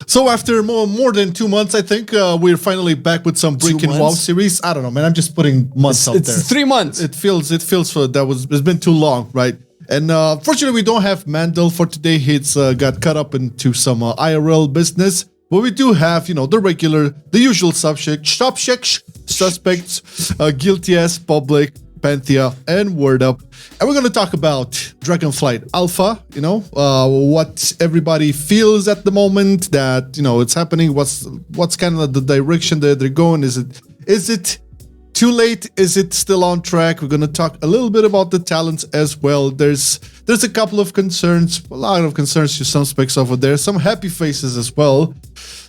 So after more than 2 months, I think we're finally back with some Breaking WoW series. I don't know, man. I'm just putting months out there. It's 3 months. It feels it's been too long, right? And fortunately, we don't have Mandel for today. He's got caught up into some IRL business. But we do have, the usual suspects, Guiltyas, Publik, Panthea, and Wordup. And we're going to talk about Dragonflight Alpha, what everybody feels at the moment that, it's happening. What's kind of the direction that they're going? Is it too late? Is it still on track? We're going to talk a little bit about the talents as well. There's a couple of concerns, a lot of concerns to some specs over there. Some happy faces as well.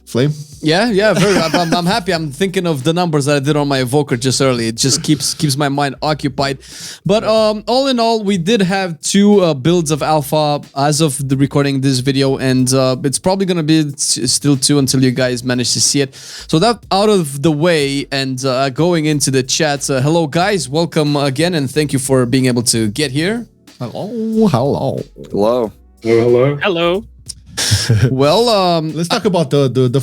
Flame? Yeah, very. I'm happy. I'm thinking of the numbers that I did on my evoker just early. It just keeps my mind occupied. But all in all, we did have 2 builds of Alpha as of the recording this video, and it's probably gonna be still 2 until you guys manage to see it. So that out of the way, and going into the chat. Hello guys, welcome again, and thank you for being able to get here. Hello. Well, let's talk about the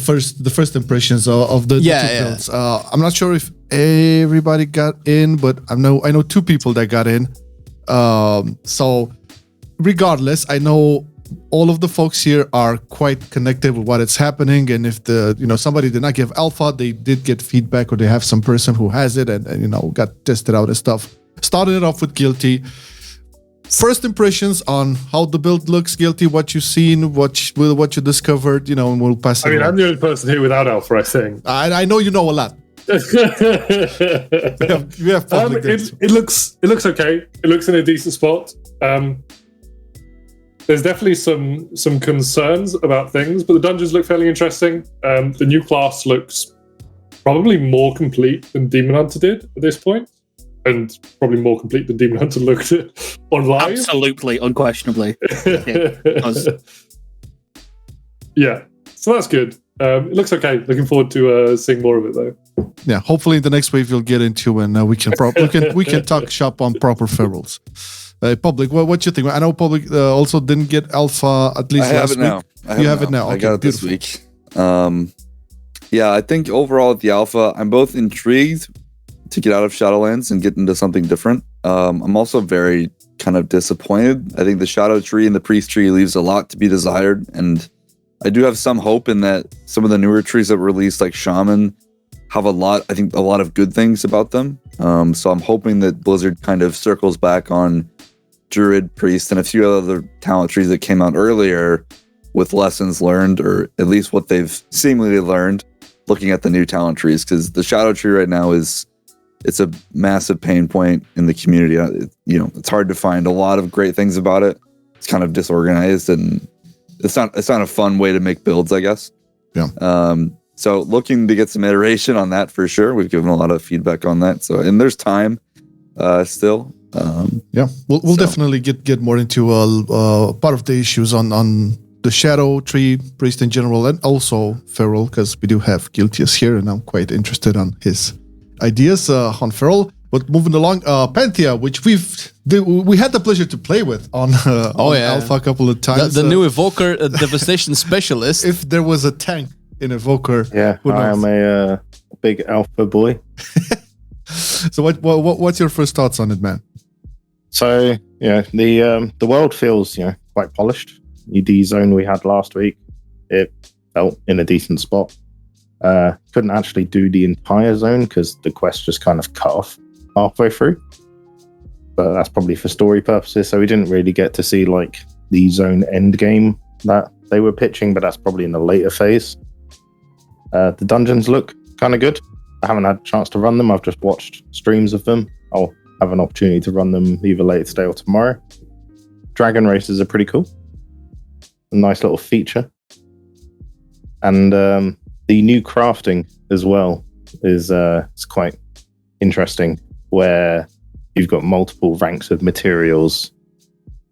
first impressions of the 2 builds. I'm not sure if everybody got in, but I know 2 people that got in. So regardless, I know all of the folks here are quite connected with what is happening, and if somebody did not give Alpha, they did get feedback, or they have some person who has it and got tested out and stuff. Starting it off with Guilty. First impressions on how the build looks, Guilty, what you've seen, what you discovered, and we'll pass it on. I'm the only person here without Alpha, I think. I know you know a lot. we have Publik. It looks okay. It looks in a decent spot. There's definitely some concerns about things, but the dungeons look fairly interesting. The new class looks probably more complete than Demon Hunter did at this point. And probably more complete than Demon Hunter looked at on live. Absolutely, unquestionably. Yeah, so that's good. It looks okay. Looking forward to seeing more of it, though. Yeah, hopefully in the next wave you'll get into, and we can talk shop on proper ferals. Publik, what you think? I know Publik also didn't get Alpha at least last week. You have it now. I got it this week. Yeah, I think overall at the Alpha, I'm both intrigued to get out of Shadowlands and get into something different. I'm also very kind of disappointed. I think the Shadow Tree and the Priest Tree leaves a lot to be desired, and I do have some hope in that some of the newer trees that were released, like Shaman, have a lot of good things about them. So I'm hoping that Blizzard kind of circles back on Druid, Priest, and a few other talent trees that came out earlier with lessons learned, or at least what they've seemingly learned looking at the new talent trees, because the Shadow Tree right now it's a massive pain point in the community. It's hard to find a lot of great things about it. It's kind of disorganized, and it's not a fun way to make builds, I guess. Yeah. So looking to get some iteration on that for sure. We've given a lot of feedback on that. So, and there's time still. Yeah, we'll definitely get more into part of the issues on the Shadow Tree, Priest in general, and also Feral, because we do have Guiltyas here, and I'm quite interested on his ideas on Feral. But moving along, Panthea, which we had the pleasure to play with on Alpha a couple of times. The new Evoker Devastation Specialist. If there was a tank in Evoker, I am a big Alpha boy. So what's your first thoughts on it, man? So the world feels quite polished. The D zone we had last week, it felt in a decent spot. Couldn't actually do the entire zone because the quest just kind of cut off halfway through, but that's probably for story purposes, so we didn't really get to see like the zone end game that they were pitching, but that's probably in the later phase. The dungeons look kind of good. I haven't had a chance to run them. I've just watched streams of them. I'll have an opportunity to run them either later today or tomorrow. Dragon races are pretty cool. A nice little feature. And the new crafting as well is quite interesting, where you've got multiple ranks of materials,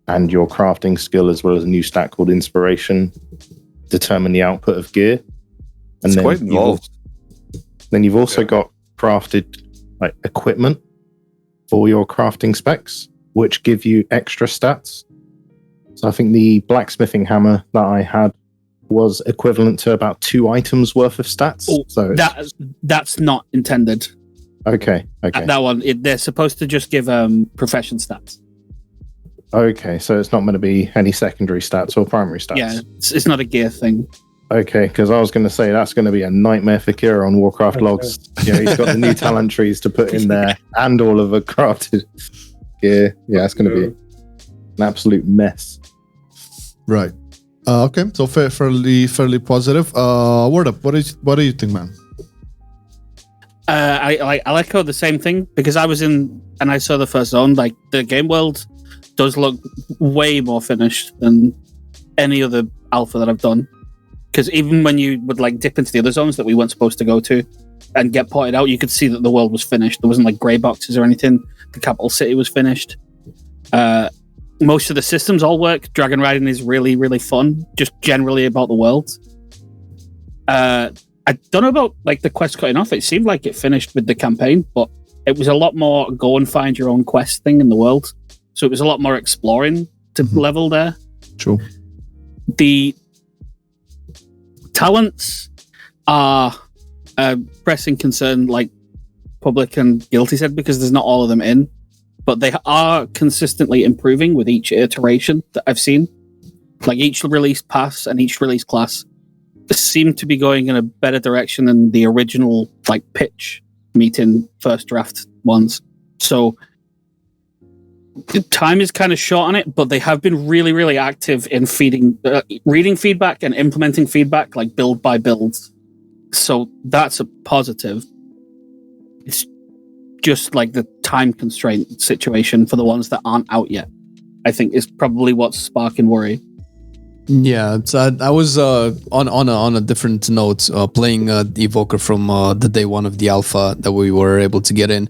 and your crafting skill, as well as a new stat called Inspiration, determine the output of gear. And it's quite involved. Then you've also got crafted like equipment for your crafting specs, which give you extra stats. So I think the blacksmithing hammer that I had was equivalent to about 2 items worth of stats. Oh, so that's not intended. Okay. That one, they're supposed to just give profession stats. Okay, so it's not going to be any secondary stats or primary stats. Yeah, it's not a gear thing. Okay, because I was going to say that's going to be a nightmare for Kira on Warcraft logs. Yeah, he's got the new talent trees to put in there and all of the crafted gear. Yeah, it's going to be an absolute mess. Right. Okay, so fairly positive. Wordup, what do you think, man? I echo the same thing because I was in and I saw the first zone. Like the game world does look way more finished than any other alpha that I've done. Because even when you would like dip into the other zones that we weren't supposed to go to and get ported out, you could see that the world was finished. There wasn't like grey boxes or anything. The capital city was finished. Most of the systems all work. Dragon riding is really, really fun. Just generally about the world. I don't know about like the quest cutting off. It seemed like it finished with the campaign, but it was a lot more go and find your own quest thing in the world. So it was a lot more exploring to level there. True. The talents are a pressing concern, like Publik and Guilty said, because there's not all of them in, but they are consistently improving with each iteration that I've seen. Like each release pass and each release class seem to be going in a better direction than the original like pitch meeting first draft ones. So the time is kind of short on it, but they have been really, really active in reading feedback and implementing feedback, like build by build. So that's a positive. It's just like the time constraint situation for the ones that aren't out yet, I think is probably what's sparking worry. Yeah, so I was on a different note playing the Evoker from the day one of the alpha that we were able to get in.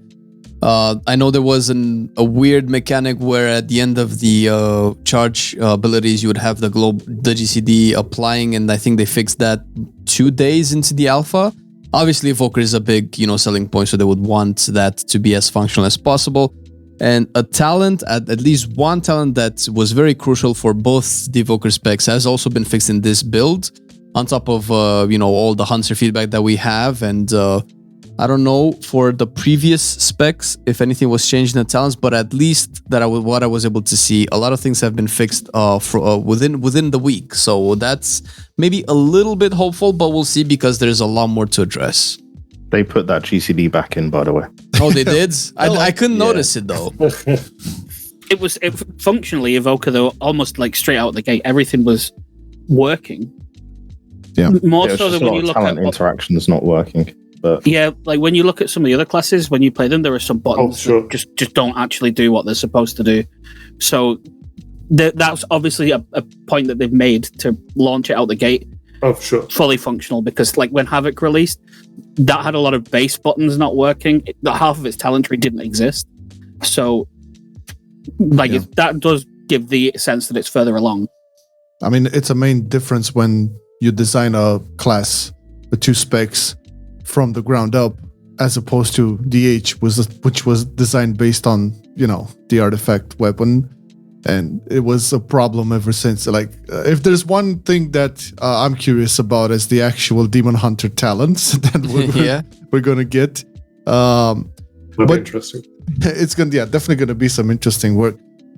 I know there was a weird mechanic where at the end of the charge abilities you would have the GCD applying, and I think they fixed that 2 days into the alpha. Obviously, Evoker is a big selling point, so they would want that to be as functional as possible. And a talent, at least one talent that was very crucial for both the Evoker specs has also been fixed in this build, on top of all the Hunter feedback that we have. And I don't know for the previous specs if anything was changed in the talents, but at least what I was able to see, a lot of things have been fixed within the week. So that's maybe a little bit hopeful, but we'll see because there's a lot more to address. They put that GCD back in, by the way. Oh, they did? I couldn't notice it though. It was functionally Evoker though, almost like straight out the gate. Everything was working. Yeah, more so than when you look at interactions not working. But yeah, like when you look at some of the other classes, when you play them, there are some buttons that just don't actually do what they're supposed to do. So that's obviously a point that they've made to launch it out the gate. Oh, sure. Fully functional, because like when Havoc released, that had a lot of base buttons not working. Half of its talent tree didn't exist. So that does give the sense that it's further along. I mean, it's a main difference when you design a class with 2 specs from the ground up, as opposed to DH, which was designed based on, the artifact weapon. And it was a problem ever since. Like, if there's one thing that I'm curious about is the actual Demon Hunter talents that we're going to get. That'd be interesting. It's definitely going to be some interesting work.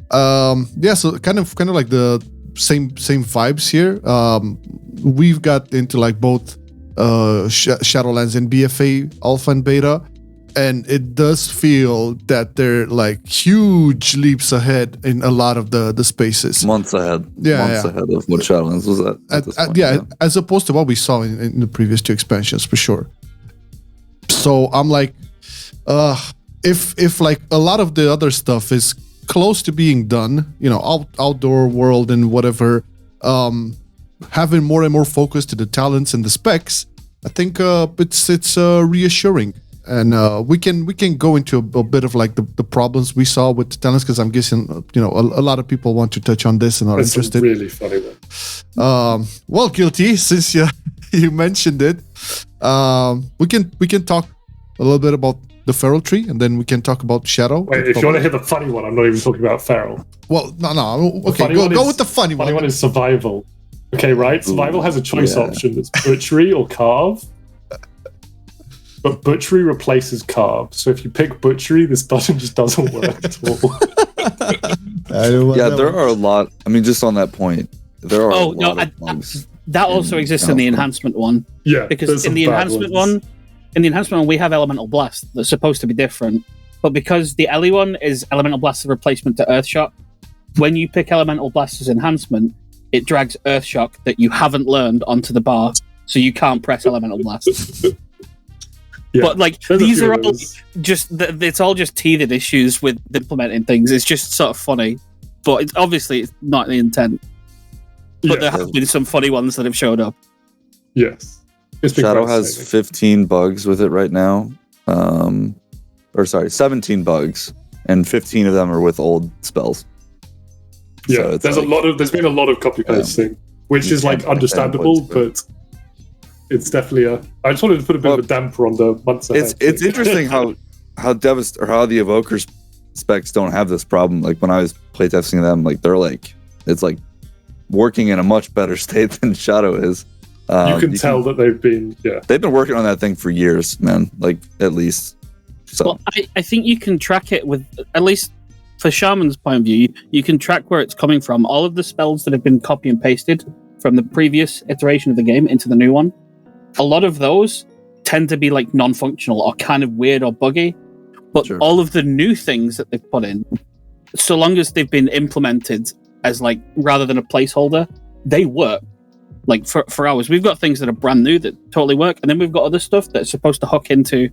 So kind of like the same vibes here. We've got into like both Shadowlands and BFA Alpha and Beta. And it does feel that they're like huge leaps ahead in a lot of the spaces. Months ahead. Months ahead of what Shadowlands was at. As opposed to what we saw in the previous 2 expansions, for sure. So I'm like, if like a lot of the other stuff is close to being done, outdoor world and whatever, having more and more focus to the talents and the specs, I think it's reassuring. And we can go into a bit of like the problems we saw with the talents, because I'm guessing a lot of people want to touch on this and are interested. Really funny one. Well, Guilty, since you mentioned it, we can talk a little bit about the Feral Tree, and then we can talk about Shadow. Wait, if you want to hear the funny one, I'm not even talking about Feral. Well, no. Okay, go with the funny one. Funny one is Survival. Okay, right. Survival has a choice option that's butchery or carve. But butchery replaces carve. So if you pick butchery, this button just doesn't work at all. Yeah, there are a lot. I mean, just on that point, there are a lot of bugs. That also exists in the enhancement one. Yeah, because in the enhancement one, we have elemental blast that's supposed to be different. But because the Ellie one is elemental blast replacement to Earthshock, when you pick elemental blast as enhancement, it drags Earthshock that you haven't learned onto the bar, so you can't press elemental blast. Yeah, but like these are all just it's all just teething issues with implementing things. It's just sort of funny, but it's not the intent. But there have been some funny ones that have showed up. Yes, Shadow has 15 bugs with it right now, 17 bugs, and 15 of them are with old spells. Yeah, so there's been a lot of copy pasting, which is like understandable, but it's definitely I just wanted to put a bit of a damper on the months ahead. It's interesting how the Evoker specs don't have this problem. Like when I was playtesting them, like they're like it's like working in a much better state than Shadow is. You can tell that they've been working on that thing for years, man. Like at least. So. Well, I think you can track it with, at least for Shaman's point of view, you can track where it's coming from. All of the spells that have been copy and pasted from the previous iteration of the game into the new one, a lot of those tend to be like non-functional or kind of weird or buggy. But all of the new things that they've put in, so long as they've been implemented as like, rather than a placeholder, they work. Like for hours. We've got things that are brand new that totally work. And then we've got other stuff that's supposed to hook into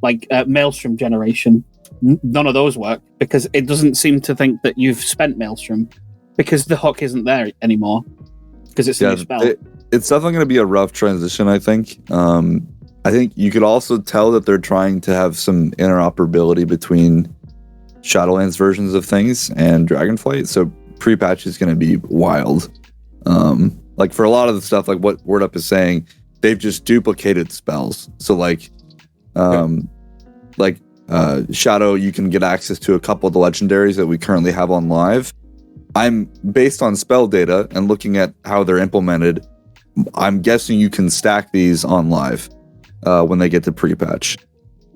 like Maelstrom generation. None of those work because it doesn't seem to think that you've spent Maelstrom because the hook isn't there anymore because it's a new spell. It's definitely going to be a rough transition, I think. I think you could also tell that they're trying to have some interoperability between Shadowlands versions of things and Dragonflight. So pre-patch is going to be wild. Like for a lot of the stuff, like what WordUp is saying, they've just duplicated spells. So like Shadow, you can get access to a couple of the legendaries that we currently have on live. I'm based on spell data and looking at how they're implemented. I'm guessing you can stack these on live when they get to pre-patch.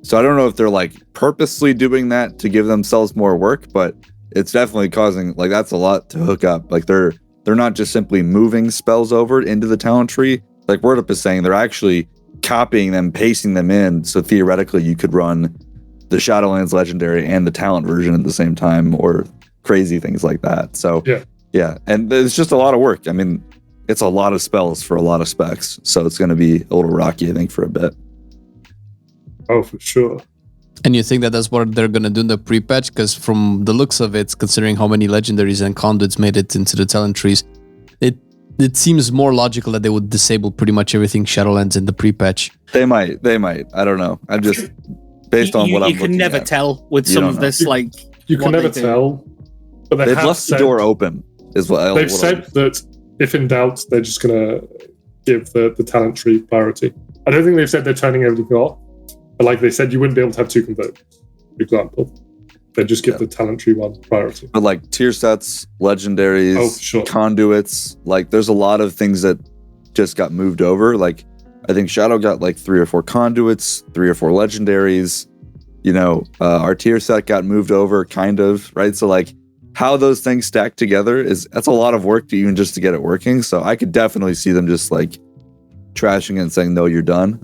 So I don't know if they're like purposely doing that to give themselves more work, but it's definitely causing like that's a lot to hook up. Like they're not just simply moving spells over into the talent tree. Like WordUp is saying, they're actually copying them, pasting them in. So theoretically, you could run the Shadowlands Legendary and the talent version at the same time, or crazy things like that. So yeah, and it's just a lot of work. I mean, it's a lot of spells for a lot of specs, so it's going to be a little rocky, I think, for a bit. Oh, for sure. And you think that that's what they're going to do in the pre-patch? Because from the looks of it, considering how many legendaries and conduits made it into the talent trees, it seems more logical that they would disable pretty much everything Shadowlands in the pre-patch. They might. I don't know. I'm just based on what I'm looking at. You can never tell with some of this. You can never tell. But they've left the door open. Is what they've said that if in doubt, they're just going to give the talent tree priority. I don't think they've said they're turning everything off. But like they said, you wouldn't be able to have two converters, for example. They just give the talent tree one priority. But like tier sets, legendaries, conduits, like there's a lot of things that just got moved over. Like I think Shadow got like 3 or 4 conduits, 3 or 4 legendaries. You know, our tier set got moved over, kind of, right? So like how those things stack together that's a lot of work to even just to get it working. So I could definitely see them just like trashing it and saying, no, you're done.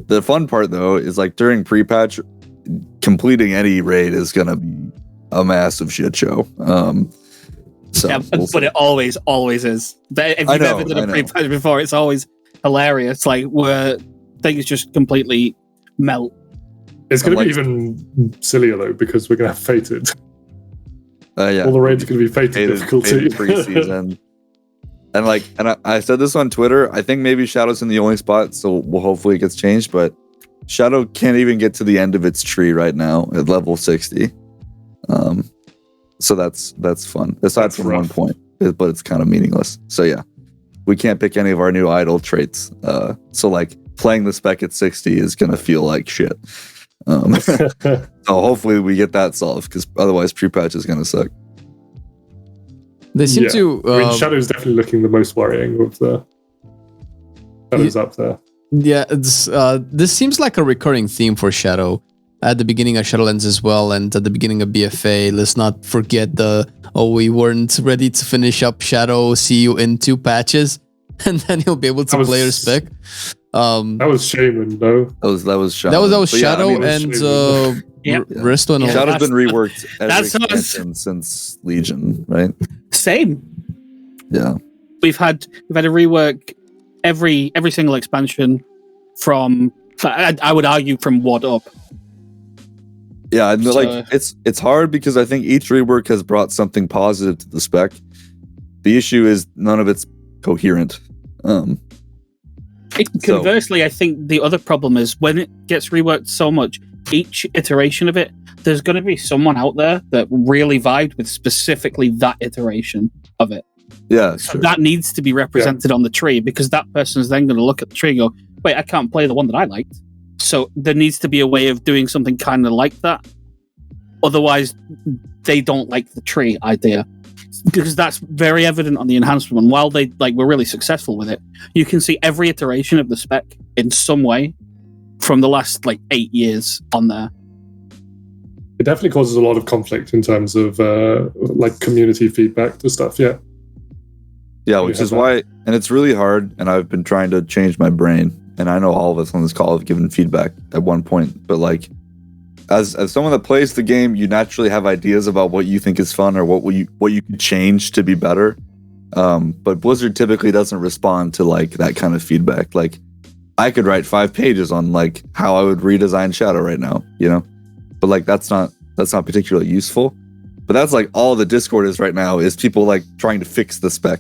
The fun part though is like during pre-patch, completing any raid is gonna be a massive shit show. But it always is. If you've ever done a pre-patch before, it's always hilarious. Like where things just completely melt. It's gonna be even sillier though because we're gonna have fated. All the raids are gonna be fated difficulty. Pre-season. And I said this on Twitter, I think maybe Shadow's in the only spot, so hopefully it gets changed, but Shadow can't even get to the end of its tree right now at level 60. So that's fun. Aside from rough. 1 point, but it's kind of meaningless. So yeah, we can't pick any of our new idle traits. So like playing the spec at 60 is going to feel like shit. So hopefully we get that solved because otherwise pre-patch is going to suck. They seem to. I mean, Shadow is definitely looking the most worrying of the Shadow's up there. Yeah, this seems like a recurring theme for Shadow. At the beginning of Shadowlands as well, and at the beginning of BFA, let's not forget we weren't ready to finish up Shadow, see you in 2 patches, and then you'll be able to play your spec. That was Shaman, though. That was Shadow. That was Shadow and Resto and all. Shadow's been reworked every expansion since Legion, right? Same. Yeah. We've had a rework every single expansion from, I would argue, from WoD up. Yeah, like it's hard because I think each rework has brought something positive to the spec. The issue is none of it's coherent. Conversely, I think the other problem is when it gets reworked so much, each iteration of it, there's going to be someone out there that really vibed with specifically that iteration of it. Yeah, so that needs to be represented on the tree, because that person's then going to look at the tree and go, wait, I can't play the one that I liked. So there needs to be a way of doing something kind of like that. Otherwise, they don't like the tree idea. Because that's very evident on the enhancement. And while they were really successful with it, you can see every iteration of the spec in some way from the last 8 years on there. It definitely causes a lot of conflict in terms of community feedback to stuff. Yeah. Yeah, which is why, and it's really hard. And I've been trying to change my brain. And I know all of us on this call have given feedback at one point, but as someone that plays the game, you naturally have ideas about what you think is fun or what you could change to be better. But Blizzard typically doesn't respond to that kind of feedback. I could write 5 pages on how I would redesign Shadow right now, but that's not particularly useful. But that's all the Discord is right now, is people trying to fix the spec.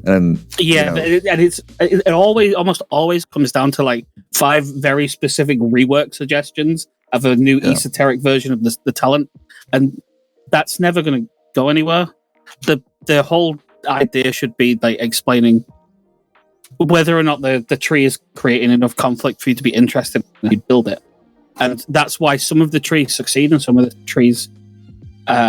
And and it almost always comes down to 5 very specific rework suggestions of a new esoteric version of the talent, and that's never going to go anywhere. The whole idea should be explaining whether or not the tree is creating enough conflict for you to be interested in you build it, and that's why some of the trees succeed and some of the trees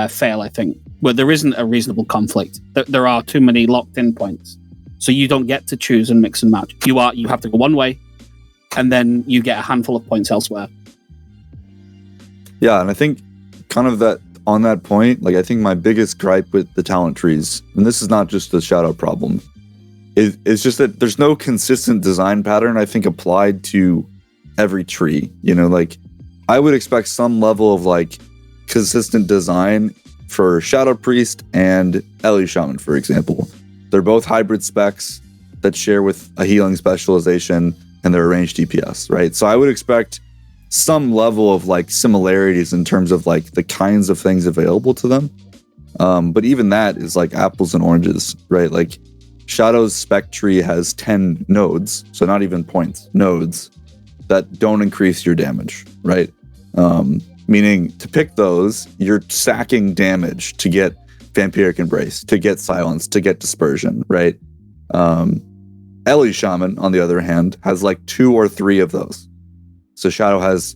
fail. I think where there isn't a reasonable conflict, there are too many locked-in points, so you don't get to choose and mix and match. You have to go one way, and then you get a handful of points elsewhere. Yeah, and I think kind of that on that point, I think my biggest gripe with the talent trees, and this is not just the Shadow problem, is just that there's no consistent design pattern, I think, applied to every tree. I would expect some level of consistent design for Shadow Priest and Ellie Shaman, for example. They're both hybrid specs that share with a healing specialization, and they're ranged DPS, right? So I would expect some level of similarities in terms of the kinds of things available to them. But even that is apples and oranges, right? Shadow's spec tree has 10 nodes, so not even points, nodes that don't increase your damage, right? Meaning to pick those, you're sacking damage to get Vampiric Embrace, to get Silence, to get Dispersion, right? Ellie Shaman, on the other hand, has 2 or 3 of those. So Shadow has,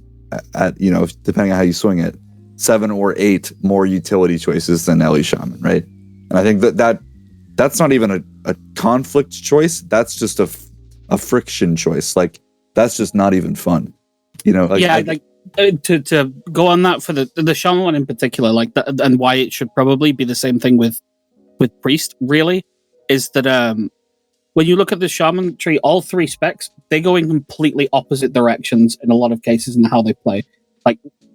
depending on how you swing it, 7 or 8 more utility choices than Ellie Shaman, right? And I think that's not even a conflict choice. That's just a friction choice. That's just not even fun. To go on that for the Shaman one in particular, that, and why it should probably be the same thing with Priest, really, is that when you look at the Shaman tree, all 3 specs, they go in completely opposite directions in a lot of cases in how they play.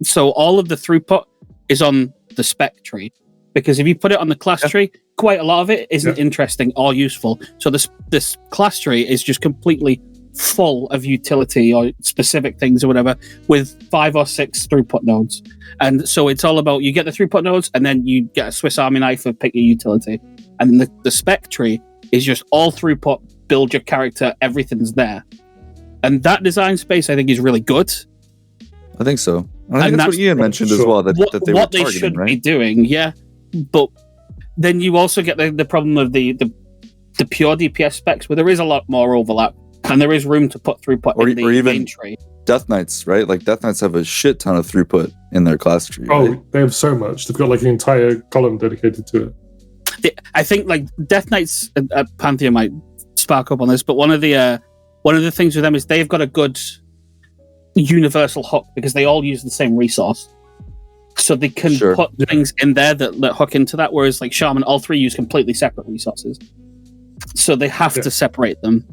So all of the throughput is on the spec tree, because if you put it on the class tree, quite a lot of it isn't interesting or useful. So this class tree is just completely full of utility or specific things or whatever, with 5 or 6 throughput nodes. And so it's all about, you get the throughput nodes, and then you get a Swiss Army knife of pick your utility. And the spec tree is just all throughput, build your character, everything's there. And that design space, I think, is really good. I think so. I think that's what Ian mentioned as well, that they were targeting, should right? be doing, yeah. But then you also get the problem of the pure DPS specs, where there is a lot more overlap, and there is room to put throughput in the even main tree. Death Knights, right? Death Knights have a shit ton of throughput in their class tree. Oh, right? they have so much. They've got an entire column dedicated to it. I think like Death Knights at Panthea might spark up on this, but one of the things with them is they've got a good universal hook because they all use the same resource. So they can put things in there that hook into that, whereas like Shaman, all three use completely separate resources. So they have to separate them.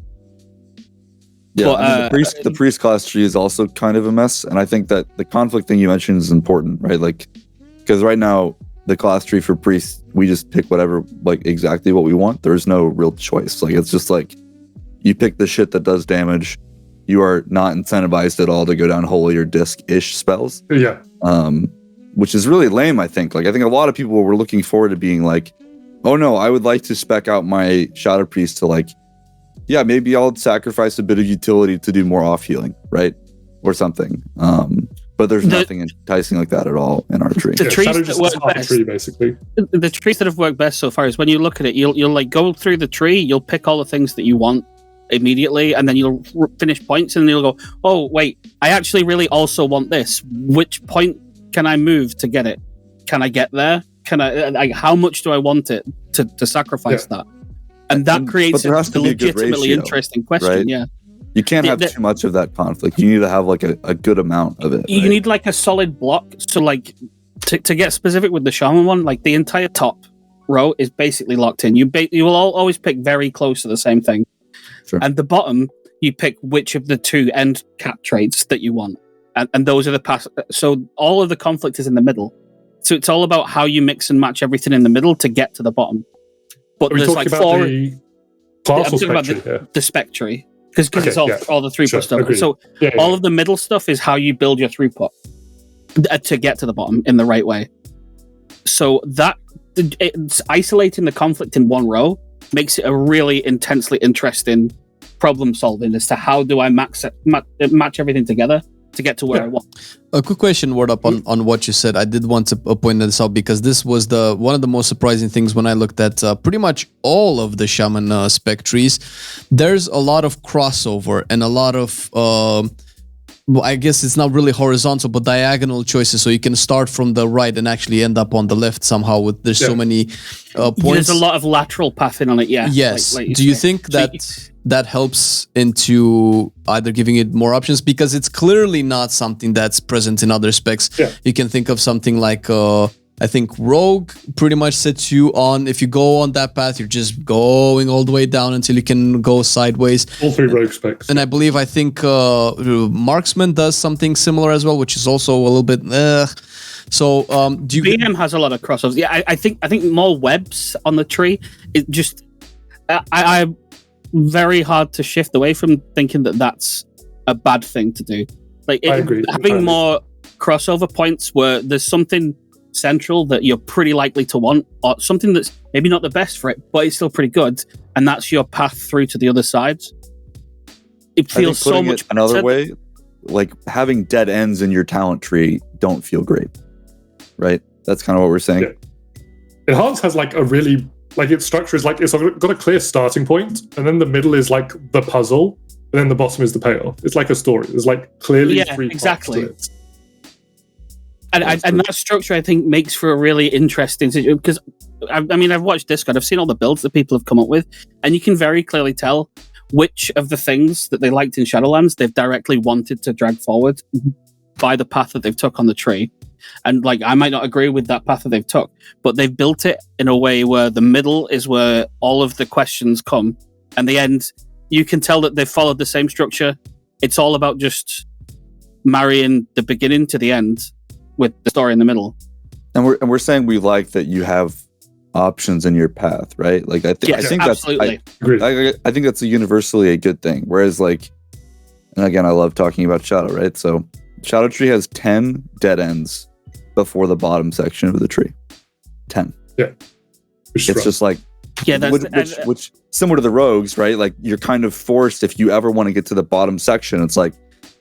Yeah, but, the priest class tree is also kind of a mess, and I think that the conflict thing you mentioned is important, right? Like, because right now the class tree for priests, we just pick whatever, like exactly what we want. There's no real choice. Like, it's just like you pick the shit that does damage. You are not incentivized at all to go down holy or disc-ish spells. Yeah. Which is really lame, I think. Like, I think a lot of people were looking forward to being like, oh no, I would like to spec out my Shadow Priest to like, yeah, maybe I'll sacrifice a bit of utility to do more off healing, right? Or something. But there's nothing enticing like that at all in our tree. The trees that work best, tree, basically. The trees that have worked best so far is when you look at it, you'll like go through the tree, you'll pick all the things that you want immediately, and then you'll finish points, and you'll go, oh wait, I actually really also want this. Which point can I move to get it? Can I get there? Can I? Like, how much do I want it to sacrifice that? And that creates a legitimately interesting question. Right? Yeah, you can't have too much of that conflict. You need to have like a good amount of it. You need like a solid block. So like to get specific with the Shaman one, like the entire top row is basically locked in. You will always pick very close to the same thing. Sure. And the bottom, you pick which of the two end cap traits that you want. And those are the pass. So all of the conflict is in the middle. So it's all about how you mix and match everything in the middle to get to the bottom. But there's like four. The class I'm talking about the spec tree because it's all the throughput stuff. Agreed. So all of the middle stuff is how you build your throughput to get to the bottom in the right way. So that it's isolating the conflict in one row makes it a really intensely interesting problem solving as to how do I match everything together to get to where I want. A quick question, Wordup, on what you said. I did want to point this out because this was one of the most surprising things when I looked at pretty much all of the Shaman spec trees. There's a lot of crossover and a lot of I guess it's not really horizontal, but diagonal choices. So you can start from the right and actually end up on the left somehow. There's so many points. There's a lot of lateral pathing on it. Yeah. Yes. Do you think that helps into either giving it more options? Because it's clearly not something that's present in other specs. Yeah. You can think of something like I think Rogue pretty much sets you on, if you go on that path, you're just going all the way down until you can go sideways. All three Rogue specs. And I think Marksman does something similar as well, which is also a little bit... So do you... BM has a lot of crossovers. Yeah, I think more webs on the tree. It just... I'm very hard to shift away from thinking that that's a bad thing to do. Like I agree. Having more crossover points where there's something central that you're pretty likely to want, or something that's maybe not the best for it, but it's still pretty good, and that's your path through to the other sides. It feels so much better. Another way, like having dead ends in your talent tree don't feel great, right? That's kind of what we're saying. Yeah. Enhance has like a really, like its structure is like, it's got a clear starting point, and then the middle is like the puzzle, and then the bottom is the payoff. It's like a story. There's like clearly three parts to it. And that structure, I think, makes for a really interesting situation, because, I mean, I've watched Discord, I've seen all the builds that people have come up with, and you can very clearly tell which of the things that they liked in Shadowlands they've directly wanted to drag forward by the path that they've took on the tree. And, like, I might not agree with that path that they've took, but they've built it in a way where the middle is where all of the questions come, and the end, you can tell that they've followed the same structure. It's all about just marrying the beginning to the end, with the story in the middle. And we're saying we like that you have options in your path, right? Like I think absolutely. I think that's universally a good thing. Whereas like, and again, I love talking about Shadow, right? So Shadow Tree has 10 dead ends before the bottom section of the tree. 10. Yeah. It's just like, which similar to the rogues, right? Like you're kind of forced, if you ever want to get to the bottom section, it's like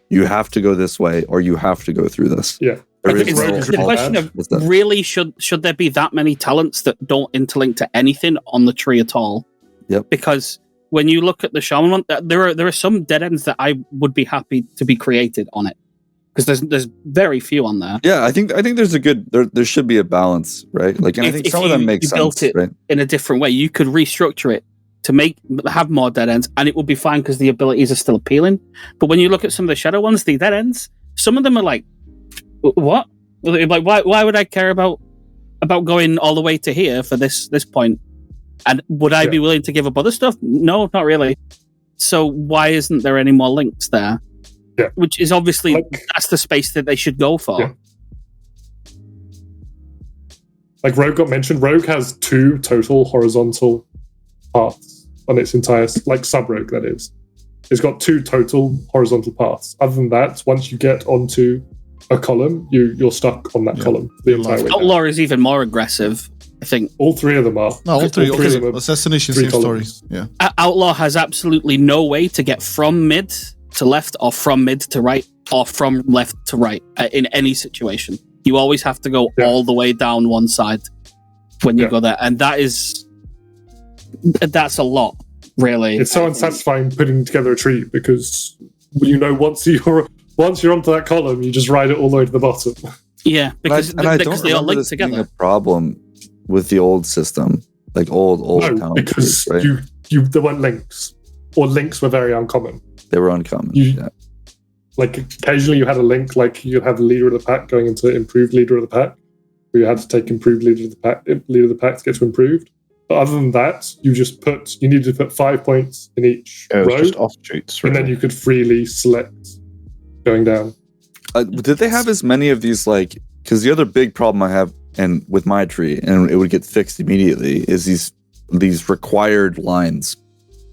you have to go this way or you have to go through this. Yeah. The question of really should there be that many talents that don't interlink to anything on the tree at all? Yep. Because when you look at the Shaman one, there are some dead ends that I would be happy to be created on it. because there's very few on there. Yeah, I think there's a good there should be a balance, right? Like, and I think some of them make sense. Built it right? in a different way. You could restructure it to have more dead ends, and it would be fine because the abilities are still appealing. But when you look at some of the shadow ones, the dead ends, some of them are like, what? Like, why would I care about going all the way to here for this point? And would I be willing to give up other stuff? No, not really. So why isn't there any more links there? Yeah. Which is obviously that's the space that they should go for. Yeah. Like Rogue got mentioned, Rogue has 2 total horizontal paths on its entire, like sub-Rogue that is. It's got 2 total horizontal paths. Other than that, once you get onto a column, you're stuck on that column the entire way. Outlaw is even more aggressive, I think. All 3 of them are. No, all three of them are Assassination, 3 same story. columns. Yeah. Outlaw has absolutely no way to get from mid to left, or from mid to right, or from left to right in any situation. You always have to go all the way down one side when you go there, and that's a lot, really. It's so unsatisfying putting together a tree because once you're onto that column, you just ride it all the way to the bottom. Yeah, because they all link together. A problem with the old system, like old no, because right? there weren't links, or links were very uncommon. They were uncommon. Like occasionally you had a link, like you'd have the leader of the pack going into improved leader of the pack, where you had to take improved leader of the pack to get to improved. But other than that, you needed to put 5 points in each row, just offshoots, and then you could freely select going down. Did they have as many of these? Like, because the other big problem I have, and with my tree, and it would get fixed immediately, is these required lines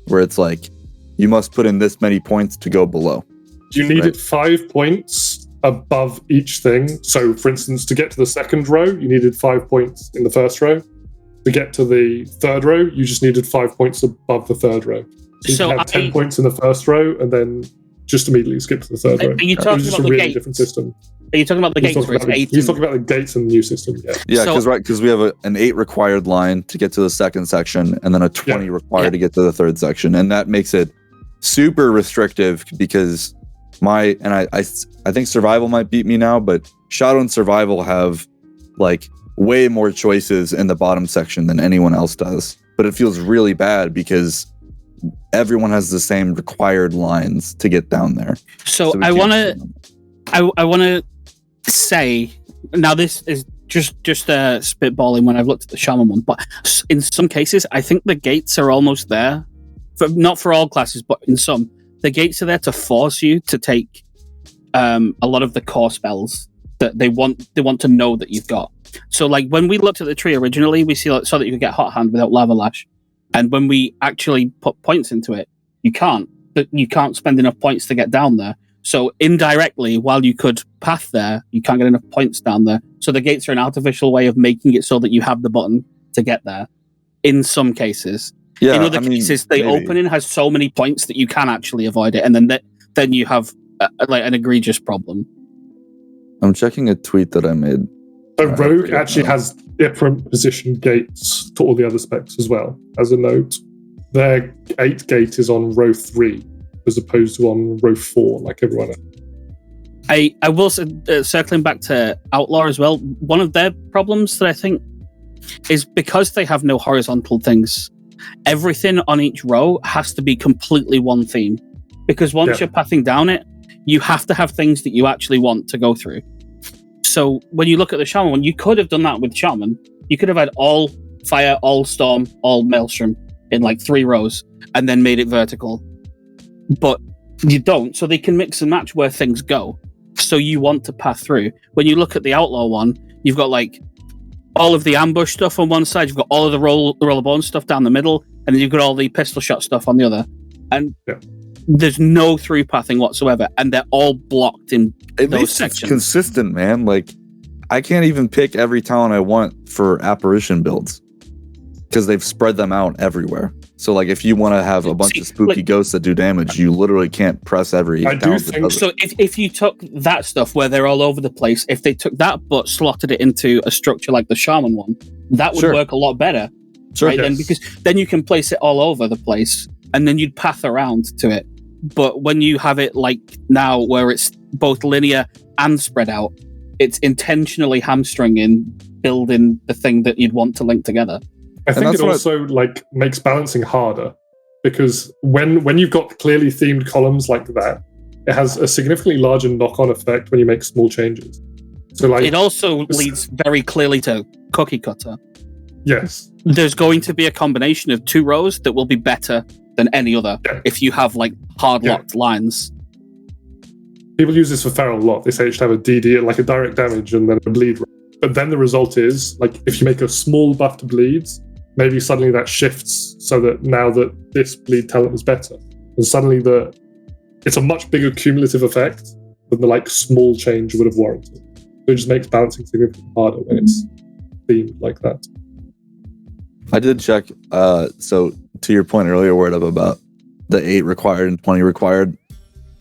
where it's like you must put in this many points to go below. You needed 5 points above each thing. So, for instance, to get to the second row, you needed 5 points in the first row. To get to the third row, you just needed 5 points above the third row. So you had 10 points in the first row, and then just immediately skip to the third row. Are you talking about the really gates? Different system. Are you talking about the gates? He's talking about the gates in the new system. Yeah, because we have an 8 required line to get to the second section, and then a 20 required to get to the third section, and that makes it super restrictive because I think Survival might beat me now, but Shadow and Survival have like way more choices in the bottom section than anyone else does. But it feels really bad because everyone has the same required lines to get down there. So I want to say, now this is just spitballing when I've looked at the Shaman one, but in some cases I think the gates are almost there. Not for all classes, but in some. The gates are there to force you to take a lot of the core spells that they want to know that you've got. So, like, when we looked at the tree originally, we saw that you could get Hot Hand without Lava Lash. And when we actually put points into it, you can't spend enough points to get down there. So, indirectly, while you could path there, you can't get enough points down there. So, the gates are an artificial way of making it so that you have the button to get there in some cases. Yeah, in other cases, the opening has so many points that you can actually avoid it, and then you have like an egregious problem. I'm checking a tweet that I made. So Rogue actually has different position gates to all the other specs as well. As a note, their 8 gate is on row 3 as opposed to on row 4, like everyone else. I will circling back to Outlaw as well. One of their problems that I think is because they have no horizontal things. Everything on each row has to be completely one theme, because once you're pathing down it, you have to have things that you actually want to go through. So when you look at the Shaman one, you could have done that with Shaman. You could have had all fire, all storm, all maelstrom in like 3 rows and then made it vertical. But you don't, so they can mix and match where things go. So you want to path through. When you look at the Outlaw one, you've got like all of the ambush stuff on one side, you've got all of the roll of bones stuff down the middle, and then you've got all the pistol shot stuff on the other. And there's no through pathing whatsoever, and they're all blocked in those sections. It's consistent, man. Like, I can't even pick every talent I want for apparition builds because they've spread them out everywhere. So, like, if you want to have a bunch of spooky ghosts that do damage, you literally can't press every. I do think so. If you took that stuff where they're all over the place, if they took that but slotted it into a structure like the Shaman one, that would work a lot better. Sure, right? Then, because then you can place it all over the place, and then you'd path around to it. But when you have it like now, where it's both linear and spread out, it's intentionally hamstringing building the thing that you'd want to link together. I think it also like makes balancing harder, because when you've got clearly themed columns like that, it has a significantly larger knock-on effect when you make small changes. So like it also leads very clearly to cookie cutter. Yes. There's going to be a combination of 2 rows that will be better than any other if you have like hard locked lines. People use this for Feral a lot. They say it should have a DD, like a direct damage, and then a bleed. But then the result is, like, if you make a small buff to bleeds, maybe suddenly that shifts so that now that this bleed talent is better. And suddenly it's a much bigger cumulative effect than the like small change would have warranted. So it just makes balancing significantly harder when it's themed like that. I did check. So to your point earlier, Wordup, about the 8 required and 20 required,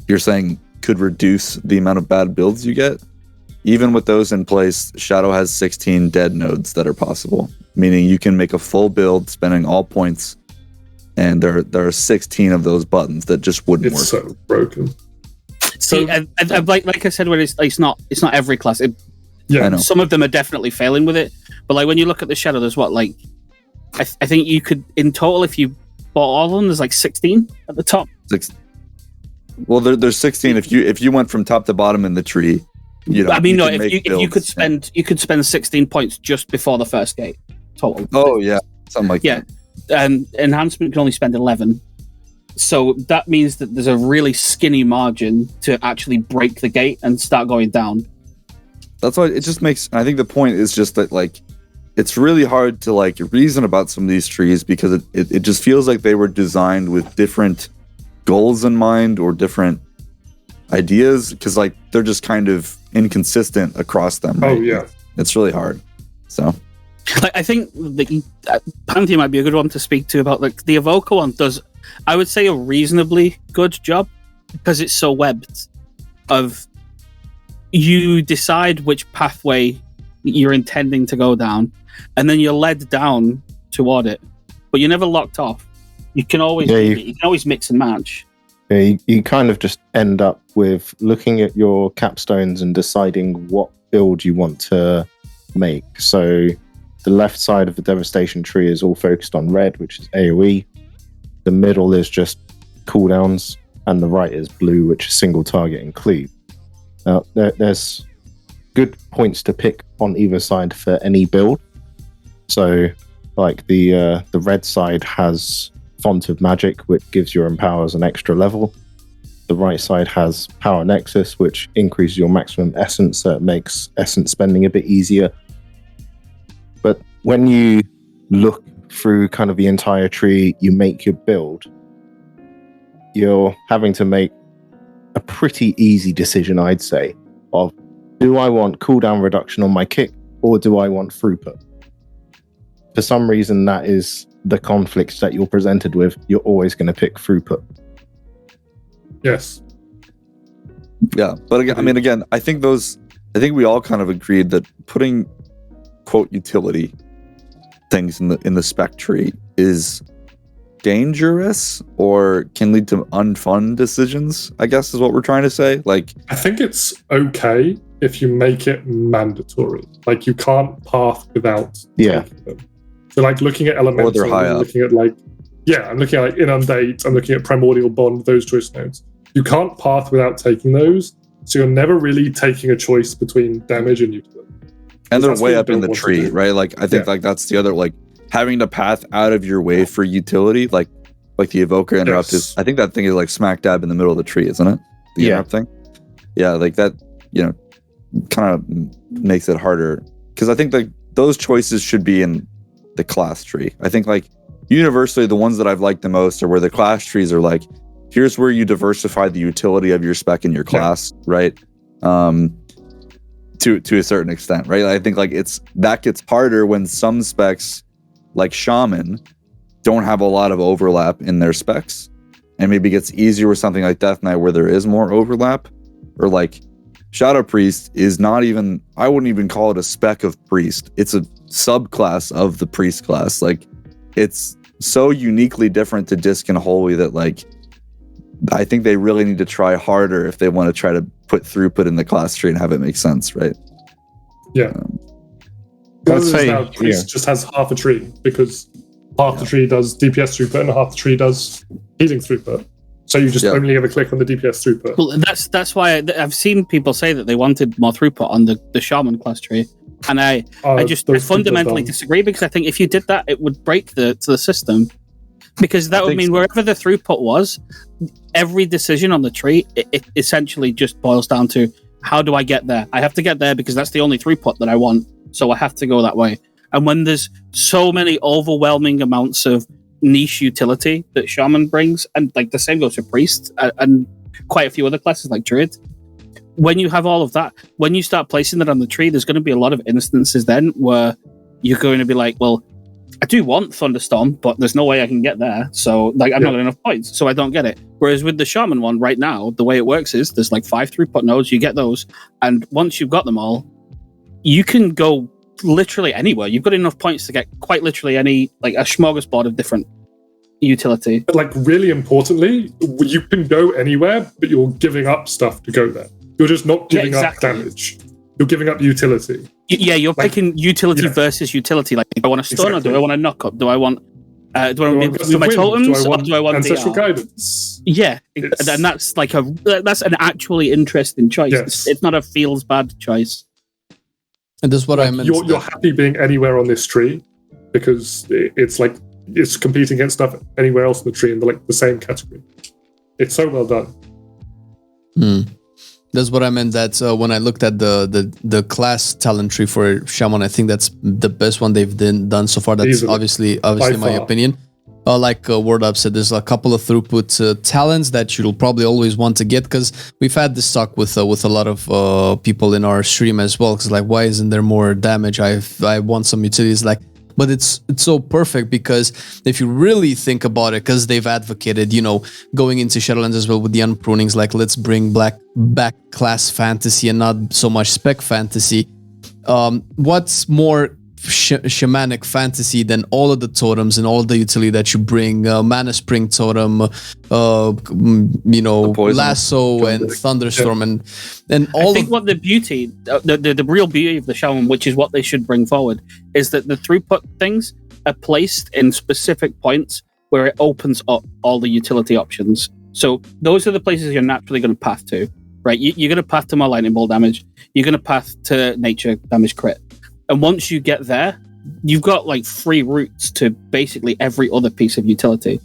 you're saying could reduce the amount of bad builds you get. Even with those in place, Shadow has 16 dead nodes that are possible, meaning you can make a full build spending all points, and there are 16 of those buttons that just wouldn't work. It's so broken. See, like I said, when it's not every class. I know. Some of them are definitely failing with it, but like when you look at the Shadow, there's what, like I think you could in total, if you bought all of them, there's like 16 at the top. Well, there's 16 if you went from top to bottom in the tree. You know, I mean, if you could spend 16 points just before the first gate total. Oh yeah, something like that. And enhancement can only spend 11, so that means that there's a really skinny margin to actually break the gate and start going down. That's why it just makes. I think the point is just that like it's really hard to like reason about some of these trees, because it just feels like they were designed with different goals in mind or different ideas, because like they're just kind of inconsistent across them. Right? Oh yeah, it's really hard. So I think the Panthea might be a good one to speak to about, like, the Evoker one does, I would say, a reasonably good job, because it's so webbed. Of you decide which pathway you're intending to go down, and then you're led down toward it, but you're never locked off. You can always you can always mix and match. Yeah, you kind of just end up with looking at your capstones and deciding what build you want to make. So the left side of the Devastation tree is all focused on red, which is AoE. The middle is just cooldowns, and the right is blue, which is single target and cleave. Now, there's good points to pick on either side for any build. So, like the red side has Font of Magic, which gives your empowers an extra level. The right side has Power Nexus, which increases your maximum essence, so it makes essence spending a bit easier. But when you look through kind of the entire tree, you make your build, you're having to make a pretty easy decision, I'd say, of do I want cooldown reduction on my kick, or do I want throughput? For some reason, that is the conflict that you're presented with. You're always going to pick throughput. Yes. Yeah, but again, I think we all kind of agreed that putting quote utility things in the spec tree is dangerous or can lead to unfun decisions, I guess is what we're trying to say. Like, I think it's okay if you make it mandatory. Like, you can't path without taking them. So, like, looking at elemental, I'm looking at like inundate, I'm looking at primordial bond, those choice nodes. You can't path without taking those, so you're never really taking a choice between damage and utility. And they're way up in the tree, right? Like, I think like that's the other, like, having to path out of your way for utility, like the Evoker interrupt is, I think that thing is like smack dab in the middle of the tree, isn't it? The interrupt thing. Yeah, like that, kind of makes it harder, because I think like those choices should be in the class tree. I think like universally the ones that I've liked the most are where the class trees are like, here's where you diversify the utility of your spec in your class, right? To a certain extent, right? I think like that gets harder when some specs like Shaman don't have a lot of overlap in their specs, and maybe gets easier with something like Death Knight where there is more overlap, or like Shadow Priest is not even, I wouldn't even call it a spec of Priest. It's a subclass of the Priest class. Like, it's so uniquely different to Disc and Holy that like I think they really need to try harder if they want to try to put throughput in the class tree and have it make sense, right? Yeah. Let's say, now Priest just has half a tree because half the tree does DPS throughput and half the tree does healing throughput. So you just only ever click on the DPS throughput. Well, that's why I've seen people say that they wanted more throughput on the Shaman class tree. And I fundamentally disagree, because I think if you did that, it would break the system. Because that would mean wherever the throughput was, every decision on the tree, it essentially just boils down to, how do I get there? I have to get there because that's the only throughput that I want. So I have to go that way. And when there's so many overwhelming amounts of niche utility that Shaman brings, and like the same goes for Priest and quite a few other classes like Druid, when you have all of that, when you start placing that on the tree, there's going to be a lot of instances then where you're going to be like, well, I do want Thunderstorm, but there's no way I can get there. So like, I'm not got enough points, so I don't get it. Whereas with the Shaman one right now, the way it works is there's like 5 throughput nodes, you get those, and once you've got them all, you can go literally anywhere. You've got enough points to get quite literally any, like a smorgasbord of different utility. But like, really importantly, you can go anywhere, but you're giving up stuff to go there. You're just not giving up damage. You're giving up utility. You're picking utility versus utility. Like, do I want a stun or do I want a knock up? Do I want do I want to do my totems or do I want ancestral DR? Guidance? Yeah, and that's like that's an actually interesting choice. Yes. It's not a feels bad choice. And that's what I meant. You're happy being anywhere on this tree because it's like it's competing against stuff anywhere else in the tree in the same category. It's so well done. That's what I meant. That when I looked at the class talent tree for Shaman, I think that's the best one they've done so far. That's obviously my opinion. Like WordUp said, there's a couple of throughput talents that you'll probably always want to get, because we've had this talk with a lot of people in our stream as well. Because like, why isn't there more damage? I want some utilities like. But it's so perfect, because if you really think about it, because they've advocated, going into Shadowlands as well with the unprunings, like let's bring back class fantasy and not so much spec fantasy. What's more shamanic fantasy than all of the totems and all the utility that you bring? Mana Spring totem, lasso and thunderstorm and all. I think what the beauty, the real beauty of the Shaman, which is what they should bring forward, is that the throughput things are placed in specific points where it opens up all the utility options. So those are the places you're naturally going to path to, right? You're going to path to more lightning bolt damage. You're going to path to nature damage crit. And once you get there, you've got like free routes to basically every other piece of utility,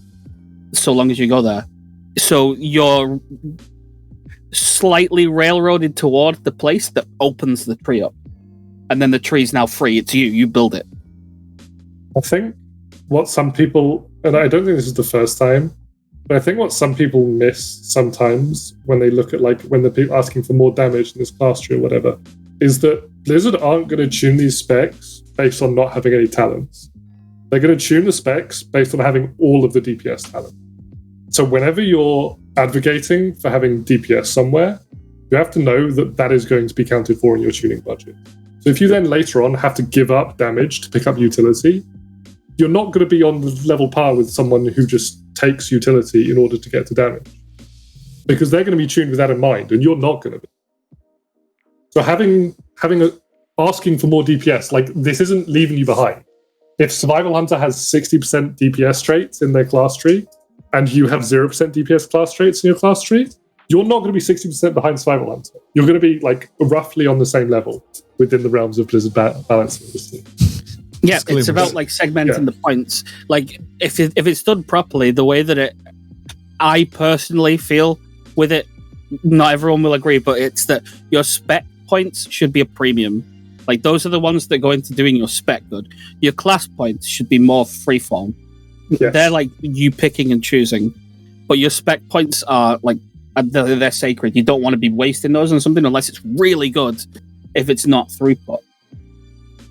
so long as you go there. So you're slightly railroaded toward the place that opens the tree up. And then the tree's now free. It's you build it. I think what some people, and I don't think this is the first time, but I think what some people miss sometimes when they look at when the people asking for more damage in this class tree or whatever, is that Blizzard aren't going to tune these specs based on not having any talents. They're going to tune the specs based on having all of the DPS talent. So whenever you're advocating for having DPS somewhere, you have to know that that is going to be counted for in your tuning budget. So if you then later on have to give up damage to pick up utility, you're not going to be on the level par with someone who just takes utility in order to get to damage. Because they're going to be tuned with that in mind, and you're not going to be. So asking for more DPS, this isn't leaving you behind. If Survival Hunter has 60% DPS traits in their class tree, and you have 0% DPS class traits in your class tree, you're not going to be 60% behind Survival Hunter. You're going to be roughly on the same level within the realms of Blizzard balancing this thing. Yeah, it's about segmenting the points. If it's done properly, the way that I personally feel with it, not everyone will agree, but it's that your spec points should be a premium. Those are the ones that go into doing your spec good. Your class points should be more freeform. Yes. They're you picking and choosing, but your spec points are they're sacred. You don't want to be wasting those on something unless it's really good. If it's not throughput.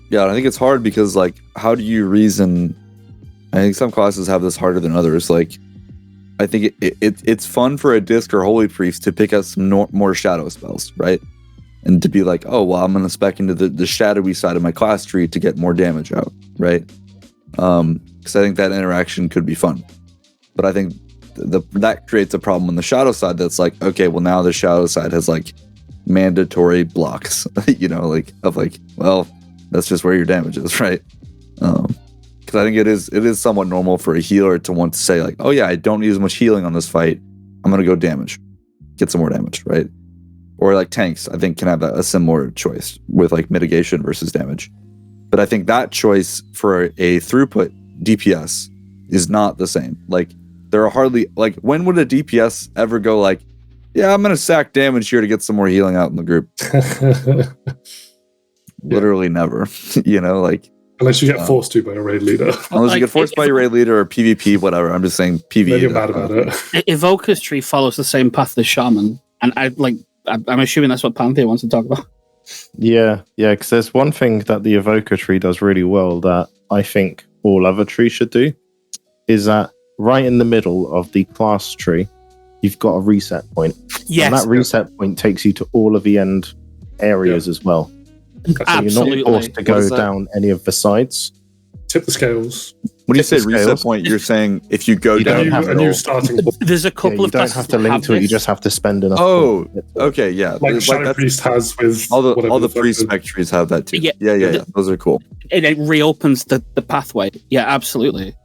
Yeah, I think it's hard because how do you reason? I think some classes have this harder than others. I think it's fun for a disc or holy priest to pick up some more shadow spells, right? And to be oh, well, I'm going to spec into the shadowy side of my class tree to get more damage out, right? Because I think that interaction could be fun. But I think that creates a problem on the shadow side that's okay, well, now the shadow side has mandatory blocks, well, that's just where your damage is, right? Because I think it is somewhat normal for a healer to want to say like, oh yeah, I don't need as much healing on this fight. I'm gonna go damage, get some more damage, right? Or like tanks, I think can have a similar choice with like mitigation versus damage. But I think that choice for a throughput DPS is not the same. Like there are hardly like when would a DPS ever go like, yeah, I'm gonna sack damage here to get some more healing out in the group? Literally never. Like unless you get forced to by a raid leader. Unless you get forced by your raid leader or PvP, whatever. I'm just saying PvE. You're mad about it. Evoker's tree follows the same path as Shaman, and I'm assuming that's what Panthea wants to talk about. Yeah, because there's one thing that the Evoker tree does really well that I think all other trees should do, is that right in the middle of the class tree, you've got a reset point. Yes. And that reset point takes you to all of the end areas as well. So Absolutely. you're not forced to go down any of the sides. Tip the scales. When you say reset point, you're saying if you go down a new starting point. There's a couple you of don't have to link to it. You just have to spend enough. Oh, okay, yeah. Like Shadow Priest has with all the pre-spec trees have that too. Yeah. Those are cool. It reopens the pathway. Yeah, absolutely.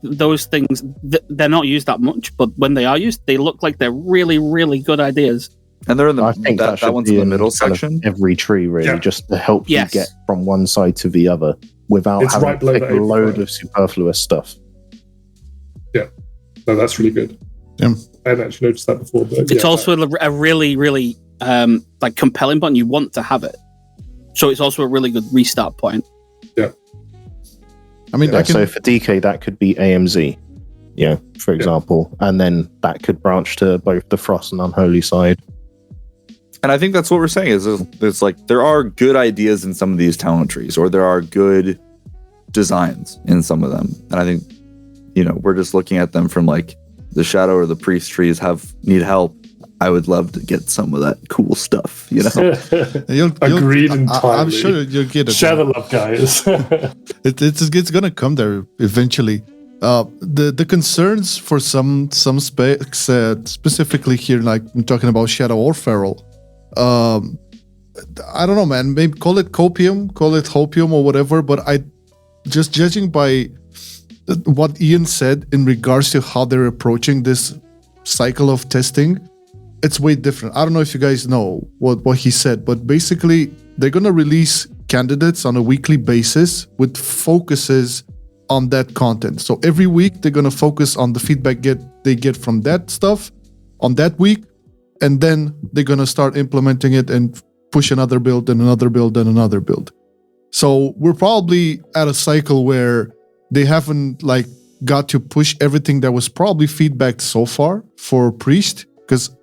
Those things, they're not used that much, but when they are used, they look like they're really, really good ideas. And they're in the I think that one's in the middle section. Every tree, really, just to help you get from one side to the other without having to pick a load of superfluous stuff. Yeah, no, that's really good. Yeah. I hadn't actually noticed that before. But it's also a really, really like compelling button. You want to have it, so it's also a really good restart point. Yeah. I mean, so for DK, that could be AMZ, for example, and then that could branch to both the Frost and Unholy side. And I think that's what we're saying is it's like there are good ideas in some of these talent trees, or there are good designs in some of them. And I think, we're just looking at them from like the Shadow or the Priest trees need help. I would love to get some of that cool stuff, Agreed entirely. I'm sure you'll get it. Share the love, guys. It's gonna come there eventually. The concerns for some specs, specifically here, like I'm talking about Shadow or Feral. I don't know, man. Maybe call it copium, call it hopium, or whatever. But I just judging by what Ian said in regards to how they're approaching this cycle of testing, it's way different. I don't know if you guys know what he said, but basically they're gonna release candidates on a weekly basis with focuses on that content. So every week they're gonna focus on the feedback they get from that stuff on that week, and then they're gonna start implementing it and push another build and another build and another build. So we're probably at a cycle where they haven't got to push everything that was probably feedback so far for Priest, because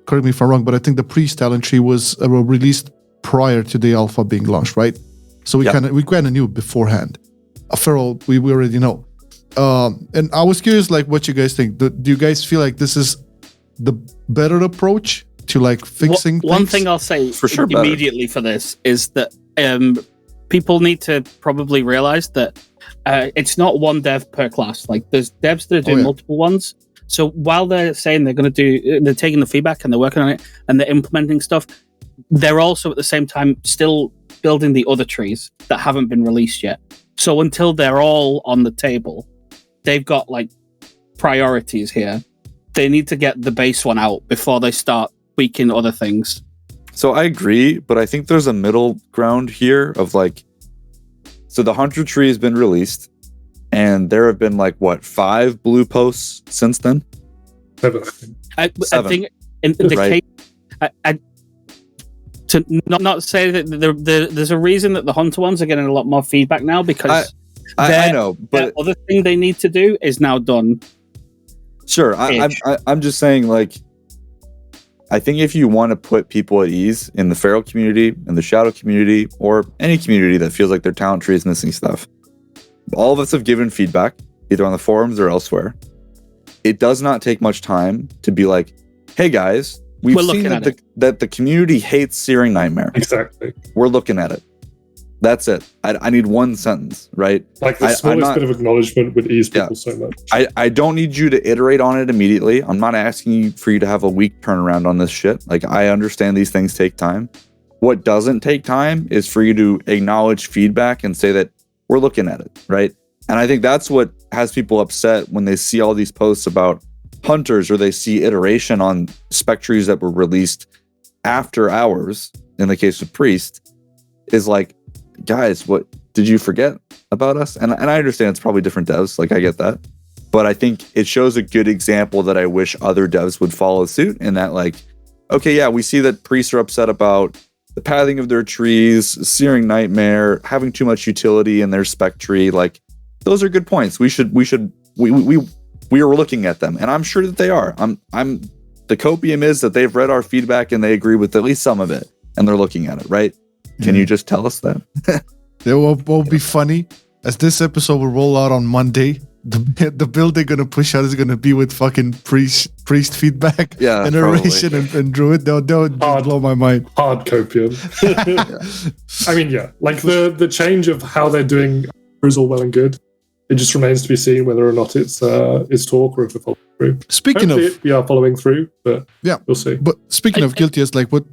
correct me if I'm wrong, but I think the Priest talent tree was released prior to the alpha being launched, right? So we kind of knew beforehand. Feral, we already know. And I was curious, what you guys think. Do you guys feel like this is the better approach to fixing things? One thing I'll say for sure immediately for this is that people need to probably realize that it's not one dev per class. There's devs that are doing multiple ones. So while they're saying they're taking the feedback and they're working on it and they're implementing stuff, they're also at the same time still building the other trees that haven't been released yet. So until they're all on the table, they've got priorities here. They need to get the base one out before they start tweaking other things. So I agree, but I think there's a middle ground here of so the Hunter tree has been released, and there have been 5 blue posts since then? 7. I think in the case, to not say that there's a reason that the Hunter ones are getting a lot more feedback now, because I know, but the other thing they need to do is now done. Sure, I'm just saying I think if you want to put people at ease in the Feral community, in the Shadow community, or any community that feels like their talent tree is missing stuff, all of us have given feedback, either on the forums or elsewhere. It does not take much time to be hey guys, we've seen that the community hates Searing Nightmare. Exactly. We're looking at it. That's it. I need one sentence, right? Like the smallest bit of acknowledgement would ease people so much. I don't need you to iterate on it immediately. I'm not asking you for you to have a week turnaround on this shit. Like, I understand these things take time. What doesn't take time is for you to acknowledge feedback and say that we're looking at it, right? And I think that's what has people upset when they see all these posts about hunters, or they see iteration on spec trees that were released after hours, in the case of Priest, is like, guys, what did you forget about us? And I understand it's probably different devs, like I get that, but I think it shows a good example that I wish other devs would follow suit, in that, like, okay, yeah, we see that priests are upset about the pathing of their trees, Searing Nightmare, having too much utility in their spec tree. Like, those are good points. We are looking at them, and I'm sure that they are. The copium is that they've read our feedback and they agree with at least some of it, and they're looking at it, right? Can you just tell us that? It will be funny, as this episode will roll out on Monday. The build they're gonna push out is gonna be with fucking priest feedback, and narration and druid. They'll blow my mind. Hard copium. I mean, yeah, like the change of how they're doing is all well and good. It just remains to be seen whether or not it's talk, or if we're following through. Speaking of, we are following through, but yeah, we'll see. But speaking of Guiltyas, like what.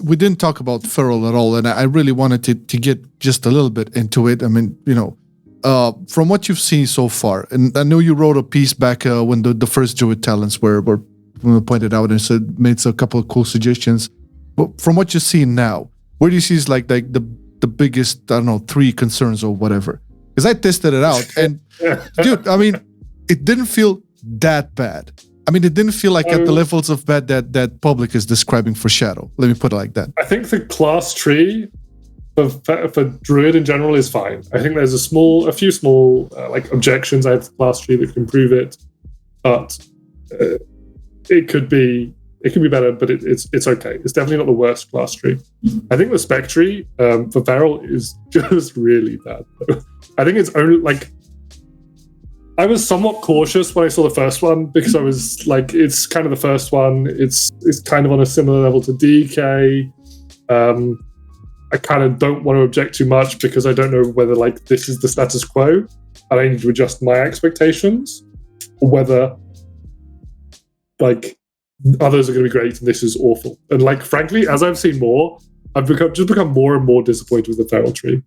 We didn't talk about Feral at all, and I really wanted to get just a little bit into it. I mean, from what you've seen so far, and I know you wrote a piece back when the first Druid talents were pointed out, and made a couple of cool suggestions. But from what you're seeing now, where do you see is like the biggest, I don't know, 3 concerns or whatever? Because I tested it out, and dude, I mean, it didn't feel that bad. I mean, it didn't feel like at the levels of bad that Publik is describing for Shadow. Let me put it like that. I think the class tree for Druid in general is fine. I think there's a few small like objections I have to the class tree that could improve it, but it could be better. But it's okay. It's definitely not the worst class tree. I think the spec tree for Feral is just really bad, though. I think it's only like. I was somewhat cautious when I saw the first one, because I was like, it's kind of the first one. It's kind of on a similar level to DK. I kind of don't want to object too much, because I don't know whether like this is the status quo and I need to adjust my expectations, or whether like others are going to be great and this is awful. And like, frankly, as I've seen more, I've become more and more disappointed with the Feral tree.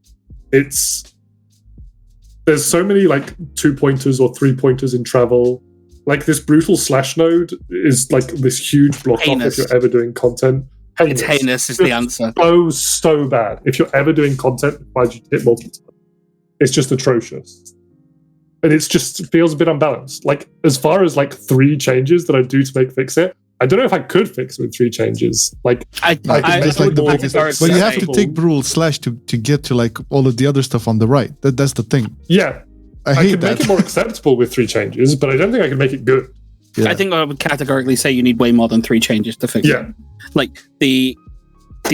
There's so many like 2-pointers or 3-pointers in travel. Like this brutal slash node is like this huge block off if you're ever doing content. It's heinous is the answer. So bad. If you're ever doing content, why do you hit multiple times? It's just atrocious. And it feels a bit unbalanced. Like, as far as like 3 changes that I do to fix it, I don't know if I could fix it with 3 changes. Like, but you have to take brutal slash to get to like all of the other stuff on the right. That's the thing. Yeah, I could make it more acceptable with 3 changes, but I don't think I could make it good. Yeah. I think I would categorically say you need way more than 3 changes to fix it. Like the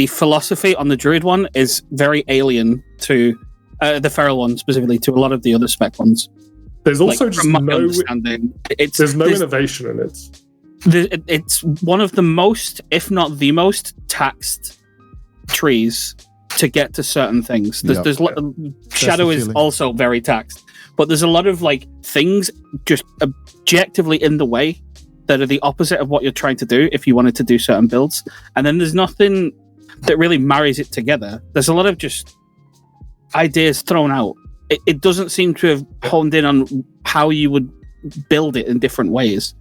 philosophy on the Druid one is very alien to the Feral one, specifically, to a lot of the other spec ones. There's also just no innovation in it. It's one of the most, if not the most, taxed trees to get to certain things. Shadow is also very taxed, but there's a lot of like things just objectively in the way that are the opposite of what you're trying to do if you wanted to do certain builds. And then there's nothing that really marries it together. There's a lot of just ideas thrown out. It doesn't seem to have honed in on how you would build it in different ways.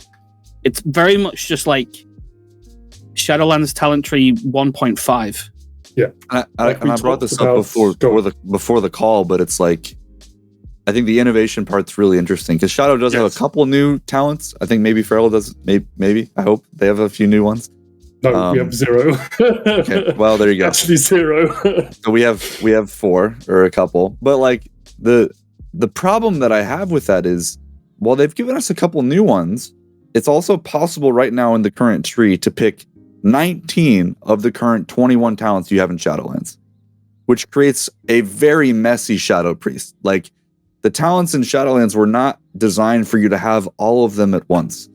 It's very much just like Shadowlands Talent Tree 1.5. Yeah, and I brought this up before the call, but it's like, I think the innovation part's really interesting, because Shadow does have a couple new talents. I think maybe Feral does. Maybe I hope they have a few new ones. No, we have 0. Okay, well, there you go. Actually 0. So we have 4 or a couple, but like the problem that I have with that is, while they've given us a couple new ones, it's also possible right now in the current tree to pick 19 of the current 21 talents you have in Shadowlands, which creates a very messy Shadow Priest. Like, the talents in Shadowlands were not designed for you to have all of them at once.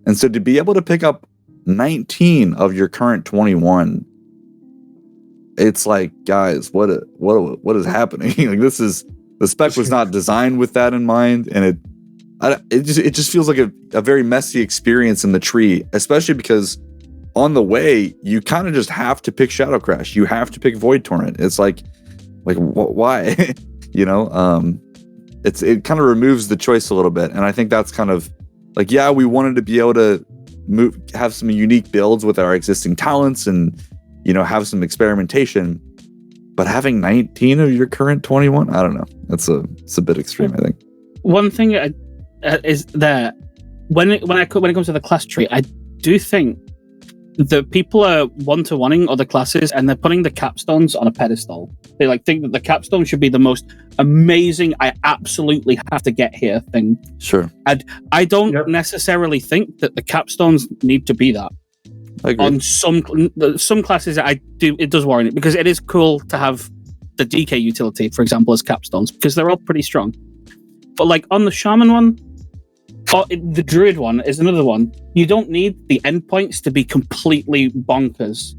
And so to be able to pick up 19 of your current 21, it's like, guys, what is happening? Like, the spec was not designed with that in mind, and it just feels like a very messy experience in the tree, especially because on the way you kind of just have to pick Shadow Crash, you have to pick Void Torrent. It's like why? You know, it kind of removes the choice a little bit, and I think that's kind of like, yeah, we wanted to be able to have some unique builds with our existing talents, and you know, have some experimentation. But having 19 of your current 21, I don't know. It's a bit extreme, I think. One thing is that when it comes to the class tree, I do think that people are one-to-oneing other classes, and they're putting the capstones on a pedestal. They think that the capstone should be the most amazing, I absolutely have to get here thing. Sure. And I don't necessarily think that the capstones need to be that. I agree. On some classes, it does warrant it, because it is cool to have the DK utility, for example, as capstones, because they're all pretty strong. But like on the Shaman one, or the Druid one is another one. You don't need the endpoints to be completely bonkers.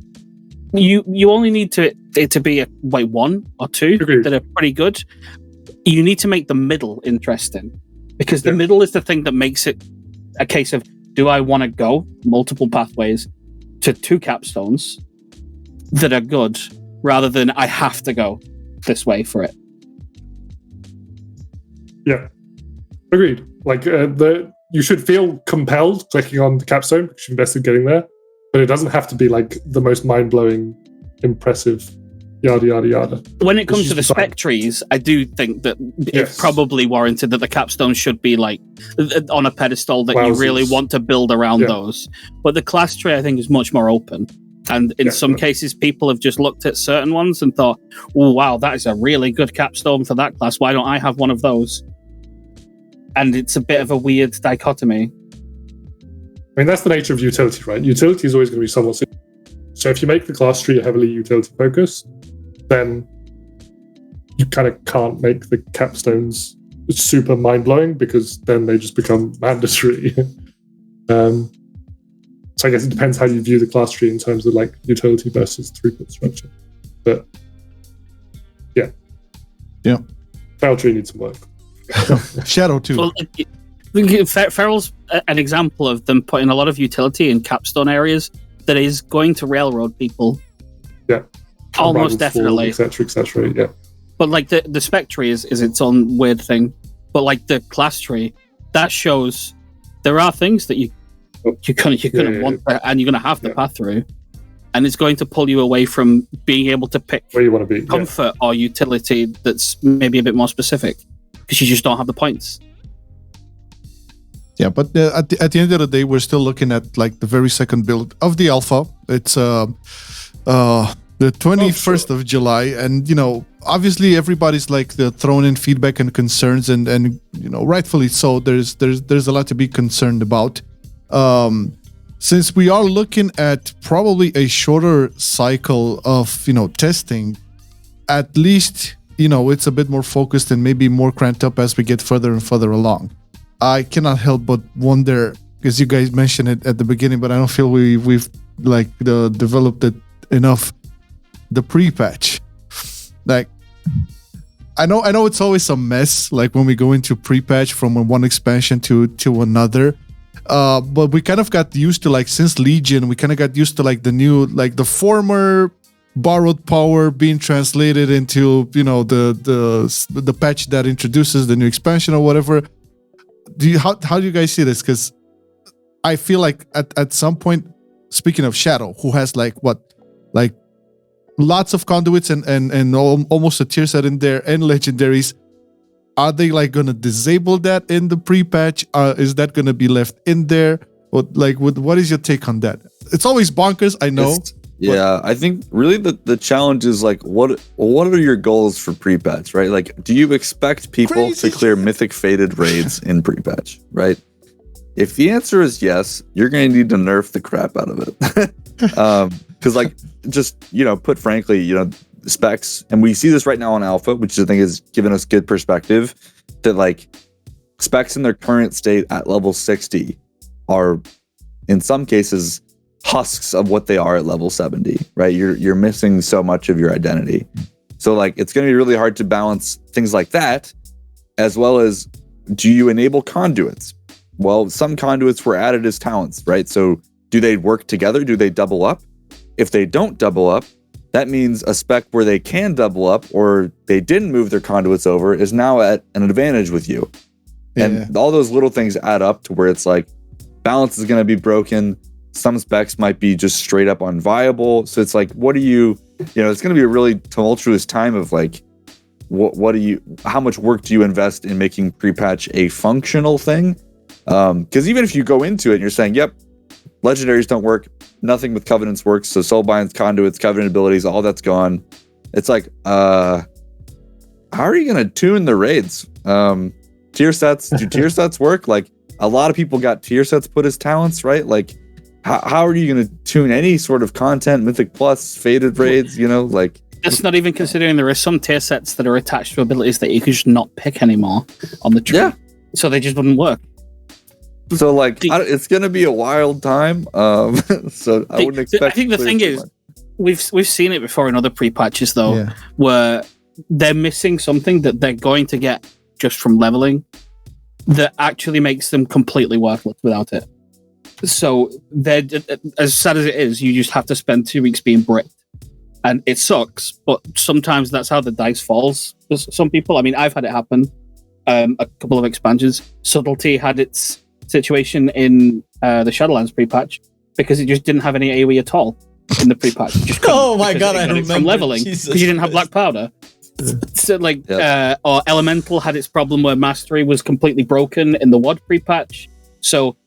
You only need it to be one or two that are pretty good. You need to make the middle interesting, because the middle is the thing that makes it a case of, do I want to go multiple pathways to 2 capstones that are good, rather than I have to go this way for it. Yeah, agreed. Like you should feel compelled clicking on the capstone because you invested getting there, but it doesn't have to be like the most mind-blowing, impressive, yada yada yada. When it comes to the spec trees, I do think that it's probably warranted that the capstone should be like on a pedestal that you really want to build around those. But the class tree, I think, is much more open. And in some cases, people have just looked at certain ones and thought, oh, wow, that is a really good capstone for that class. Why don't I have one of those? And it's a bit of a weird dichotomy. I mean, that's the nature of utility, right? Utility is always going to be somewhat simple. So if you make the class tree heavily utility focused, then you kind of can't make the capstones super mind-blowing, because then they just become mandatory. So I guess it depends how you view the class tree in terms of like utility versus throughput structure. But yeah. Feral tree needs some work. Shadow too. Well, Feral's an example of them putting a lot of utility in capstone areas that is going to railroad people. Yeah. Almost definitely. Etc. Yeah. But like the spec tree is its own weird thing. But like the class tree, that shows there are things that you're gonna want and you're gonna have the path through. And it's going to pull you away from being able to pick where you want to be, comfort or utility that's maybe a bit more specific, because you just don't have the points. Yeah, but at the end of the day, we're still looking at like the very second build of the alpha. It's the 21st of July, and you know, obviously everybody's like thrown in feedback and concerns, and you know, rightfully so. There's a lot to be concerned about. Since we are looking at probably a shorter cycle of, you know, testing, at least, you know, it's a bit more focused and maybe more cranked up as we get further and further along. I cannot help but wonder, because you guys mentioned it at the beginning, but I don't feel we've like developed it enough. The pre-patch, like, I know it's always a mess, like when we go into pre-patch from one expansion to another. But we kind of got used to, like, since Legion, we kind of got used to like the new, like the former borrowed power being translated into, you know, the patch that introduces the new expansion or whatever. How do you guys see this? Because I feel like at some point, speaking of Shadow, who has like lots of conduits and almost a tier set in there and legendaries, are they like gonna disable that in the pre-patch? Is that gonna be left in there? What is your take on that? It's always bonkers, I know. I think really the challenge is like, what are your goals for pre-patch, right? Like, do you expect people to clear mythic fated raids in pre-patch, right? If the answer is yes, you're going to need to nerf the crap out of it. Because like, just, you know, put frankly, you know, specs, and we see this right now on Alpha, which I think has given us good perspective, that like specs in their current state at level 60 are in some cases husks of what they are at level 70, right? You're missing so much of your identity. So like it's going to be really hard to balance things like that, as well as, do you enable conduits? Well, some conduits were added as talents, right? So do they work together? Do they double up? If they don't double up, that means a spec where they can double up or they didn't move their conduits over is now at an advantage with you. Yeah. And all those little things add up to where it's like balance is going to be broken. Some specs might be just straight up unviable. So it's like, what do you know, it's going to be a really tumultuous time of like, how much work do you invest in making pre-patch a functional thing? Because even if you go into it and you're saying, yep, legendaries don't work, nothing with covenants works, so soulbinds, conduits, covenant abilities, all that's gone. It's like, how are you going to tune the raids? Tier sets, do tier sets work? Like, a lot of people got tier sets put as talents, right? Like, how are you going to tune any sort of content, Mythic Plus, Faded raids, you know, like... That's not even considering there are some tier sets that are attached to abilities that you can just not pick anymore on the tree. Yeah. So they just wouldn't work. So, like, it's going to be a wild time. So I wouldn't expect... I think the thing is, we've seen it before in other pre-patches, though, where they're missing something that they're going to get just from leveling that actually makes them completely worthless without it. So, they're, as sad as it is, you just have to spend 2 weeks being bricked. And it sucks, but sometimes that's how the dice falls for some people. I mean, I've had it happen a couple of expansions. Subtlety had its situation in the Shadowlands pre-patch because it just didn't have any AoE at all in the pre-patch. Oh my god, I remember. From leveling, because you didn't have Black Powder. So, like, or Elemental had its problem where Mastery was completely broken in the WoD pre-patch. So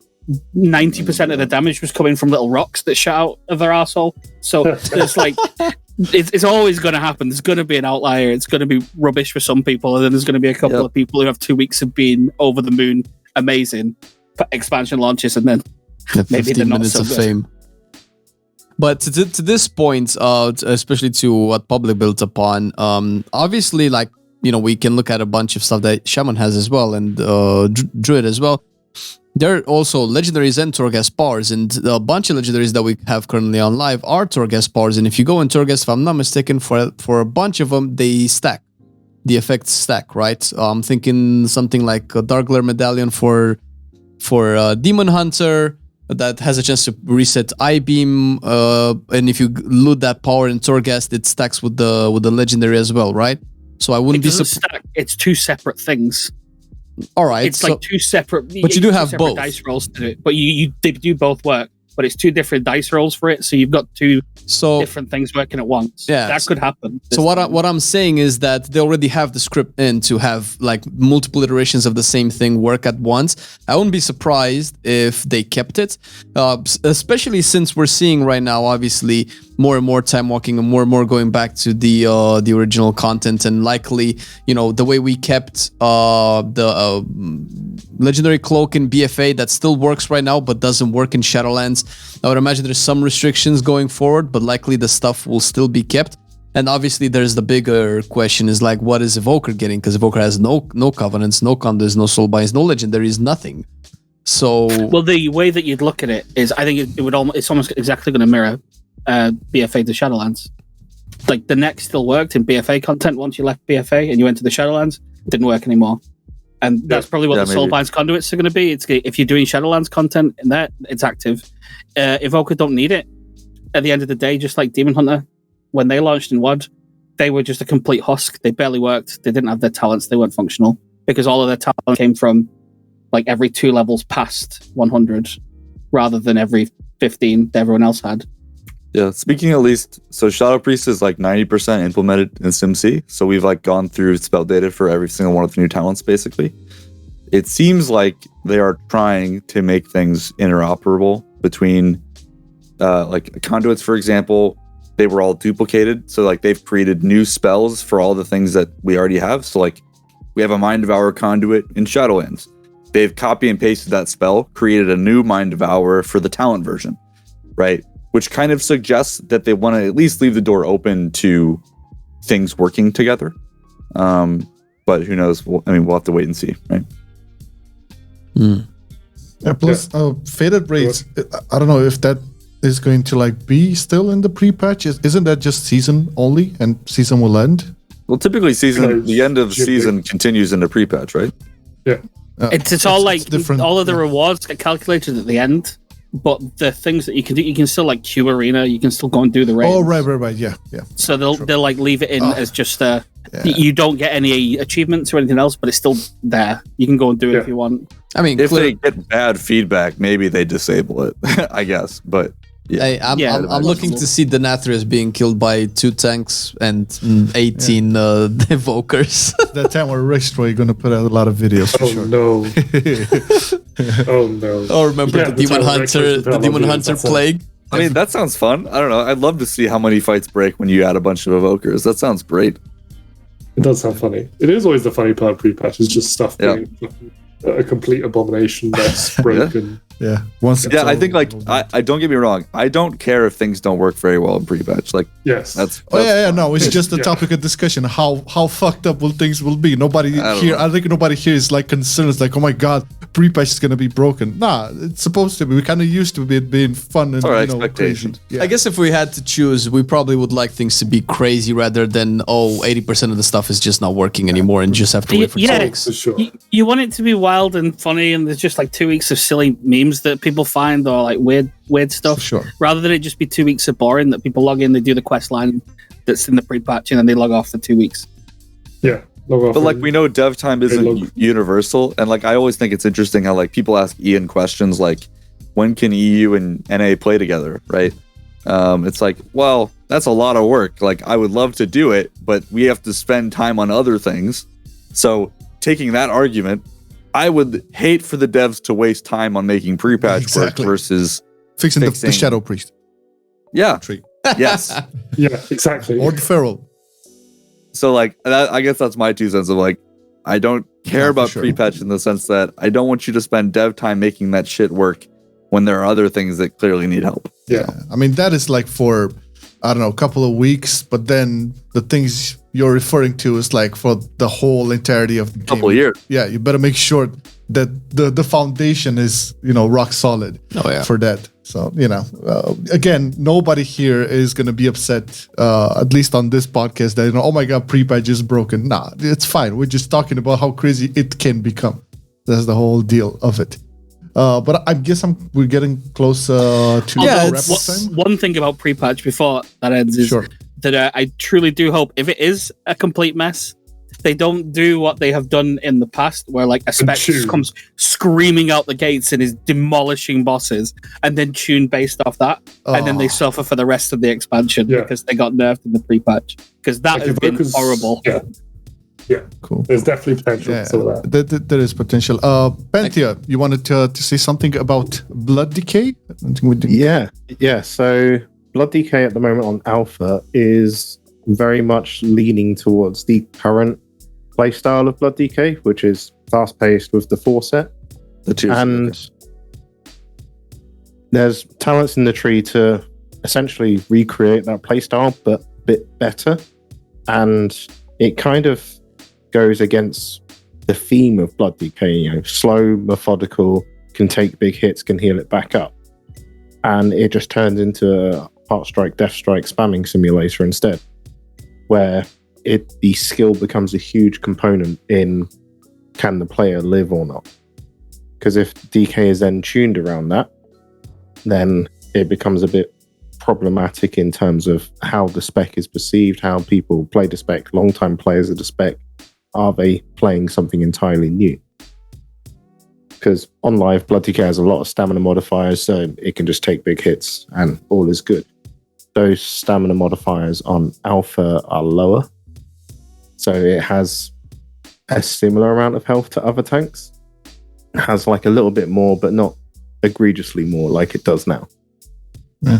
90% of the damage was coming from little rocks that shot out of their arsehole. So it's like... It's always going to happen. There's going to be an outlier. It's going to be rubbish for some people, and then there's going to be a couple of people who have 2 weeks of being over the moon, amazing for expansion launches, and then maybe they're not so good. Fame. But to this point, especially to what Publik built upon, obviously, like, you know, we can look at a bunch of stuff that Shaman has as well, and Druid as well. There are also legendaries and Torghast powers, and a bunch of legendaries that we have currently on live are Torghast powers. And if you go in Torghast, if I'm not mistaken, for a bunch of them, they stack. The effects stack, right? I'm thinking something like a Dark Glare Medallion for Demon Hunter that has a chance to reset I-Beam, and if you loot that power in Torghast, it stacks with the legendary as well, right? So I wouldn't be surprised. It's two separate things. All right, it's like two separate. But you do have both dice rolls to do it. But they do both work. But it's two different dice rolls for it, so you've got two different things working at once. Yeah, that could happen. So what I'm saying is that they already have the script in to have like multiple iterations of the same thing work at once. I wouldn't be surprised if they kept it, especially since we're seeing right now, obviously, more and more time walking and more going back to the original content, and likely, you know, the way we kept the legendary cloak in BFA that still works right now but doesn't work in Shadowlands. I would imagine there's some restrictions going forward, but likely the stuff will still be kept. And obviously there's the bigger question is like, what is Evoker getting? Because Evoker has no covenants, no conduits, no soulbinds, no legendaries, nothing. So well, the way that you'd look at it is, I think it's almost exactly going to mirror BFA to Shadowlands. Like the neck still worked in BFA content once you left BFA and you went to the Shadowlands, it didn't work anymore. And that's probably what the Soulbinds conduits are going to be. It's if you're doing Shadowlands content in that, it's active. Evoker don't need it. At the end of the day, just like Demon Hunter, when they launched in WoD, they were just a complete husk. They barely worked. They didn't have their talents. They weren't functional because all of their talent came from like every 2 levels past 100 rather than every 15 that everyone else had. Yeah, speaking at least, so Shadow Priest is like 90% implemented in SimC. So we've like gone through spell data for every single one of the new talents, basically. It seems like they are trying to make things interoperable between like conduits, for example. They were all duplicated. So like they've created new spells for all the things that we already have. So like we have a Mind Devour conduit in Shadowlands. They've copy and pasted that spell, created a new Mind Devour for the talent version, right? Which kind of suggests that they want to at least leave the door open to things working together. But who knows? We'll have to wait and see, right? Yeah, plus, Faded Raids, I don't know if that is going to like be still in the pre-patch? Isn't that just season only, and season will end? Well, typically the end of the season continues in the pre-patch, right? Yeah. It's all like different. all of the rewards get calculated at the end, but the things that you can do, you can still like queue arena, you can still go and do the raids. Oh, right. Yeah. So they'll like leave it in as just you don't get any achievements or anything else, but it's still there. You can go and do it if you want. I mean, if they get bad feedback, maybe they disable it, I guess. But yeah, I'm looking to see Denathrius being killed by 2 tanks and 18 evokers. That time we're going to put out a lot of videos. For sure. No. Oh no. Oh, remember the Demon Hunter plague? I mean, that sounds fun. I don't know. I'd love to see how many fights break when you add a bunch of evokers. That sounds great. It does sound funny. It is always the funny part of pre-patch, is just stuff being a complete abomination that's broken. Yeah. I think like I don't get me wrong. I don't care if things don't work very well in pre-patch. Like yes, that's no. It's just a topic of discussion. How fucked up will things will be? I think nobody here is like concerned. It's like, oh my god, pre-patch is gonna be broken. Nah, it's supposed to be. We kind of used to it being fun and expectations. Crazy. Yeah. I guess if we had to choose, we probably would like things to be crazy rather than 80% of the stuff is just not working anymore and just have to wait for 2 weeks. For sure. You want it to be wild and funny, and there's just like 2 weeks of silly memes that people find or like weird stuff. Sure. Rather than it just be 2 weeks of boring that people log in, they do the quest line that's in the pre-patch, and then they log off for 2 weeks. Yeah. But like we know dev time isn't universal, and like I always think it's interesting how like people ask Ian questions like, when can EU and NA play together, right? It's like, well, that's a lot of work. Like I would love to do it, but we have to spend time on other things. So taking that argument, I would hate for the devs to waste time on making pre-patch work versus fixing the Shadow Priest. Yeah. Tree. Yes. Yeah, exactly. Or the Feral. So like, I guess that's my 2 cents of like, I don't care about pre-patch in the sense that I don't want you to spend dev time making that shit work when there are other things that clearly need help. Yeah. I mean, that is like for, I don't know, a couple of weeks, but then the things you're referring to is like for the whole entirety of the game. Couple of years. Yeah, you better make sure that the foundation is, rock solid for that. So, again, nobody here is going to be upset, at least on this podcast, that, oh my God, pre-patch is broken. Nah, it's fine. We're just talking about how crazy it can become. That's the whole deal of it. But I guess we're getting close to wrap-up time. One thing about pre-patch before that ends is that I truly do hope, if it is a complete mess, they don't do what they have done in the past, where like a spec comes screaming out the gates and is demolishing bosses, and then tune based off that, and then they suffer for the rest of the expansion because they got nerfed in the pre-patch. Because that has been horrible. Yeah, cool. There's definitely potential for that. There is potential. Panthea, you wanted to say something about Blood Decay? Yeah. So Blood Decay at the moment on Alpha is very much leaning towards the current playstyle of Blood Decay, which is fast-paced with the 4 set. And there's talents in the tree to essentially recreate that playstyle, but a bit better. And it kind of goes against the theme of Blood Decay, slow, methodical, can take big hits, can heal it back up. And it just turns into a Heartstrike, Deathstrike spamming simulator instead, where the skill becomes a huge component in can the player live or not. Because if DK is then tuned around that, then it becomes a bit problematic in terms of how the spec is perceived, how people play the spec, long-time players of the spec. Are they playing something entirely new? Because on live, Blood Decay has a lot of stamina modifiers, so it can just take big hits and all is good. Those stamina modifiers on Alpha are lower, so it has a similar amount of health to other tanks. It has like a little bit more, but not egregiously more like it does now. Yeah.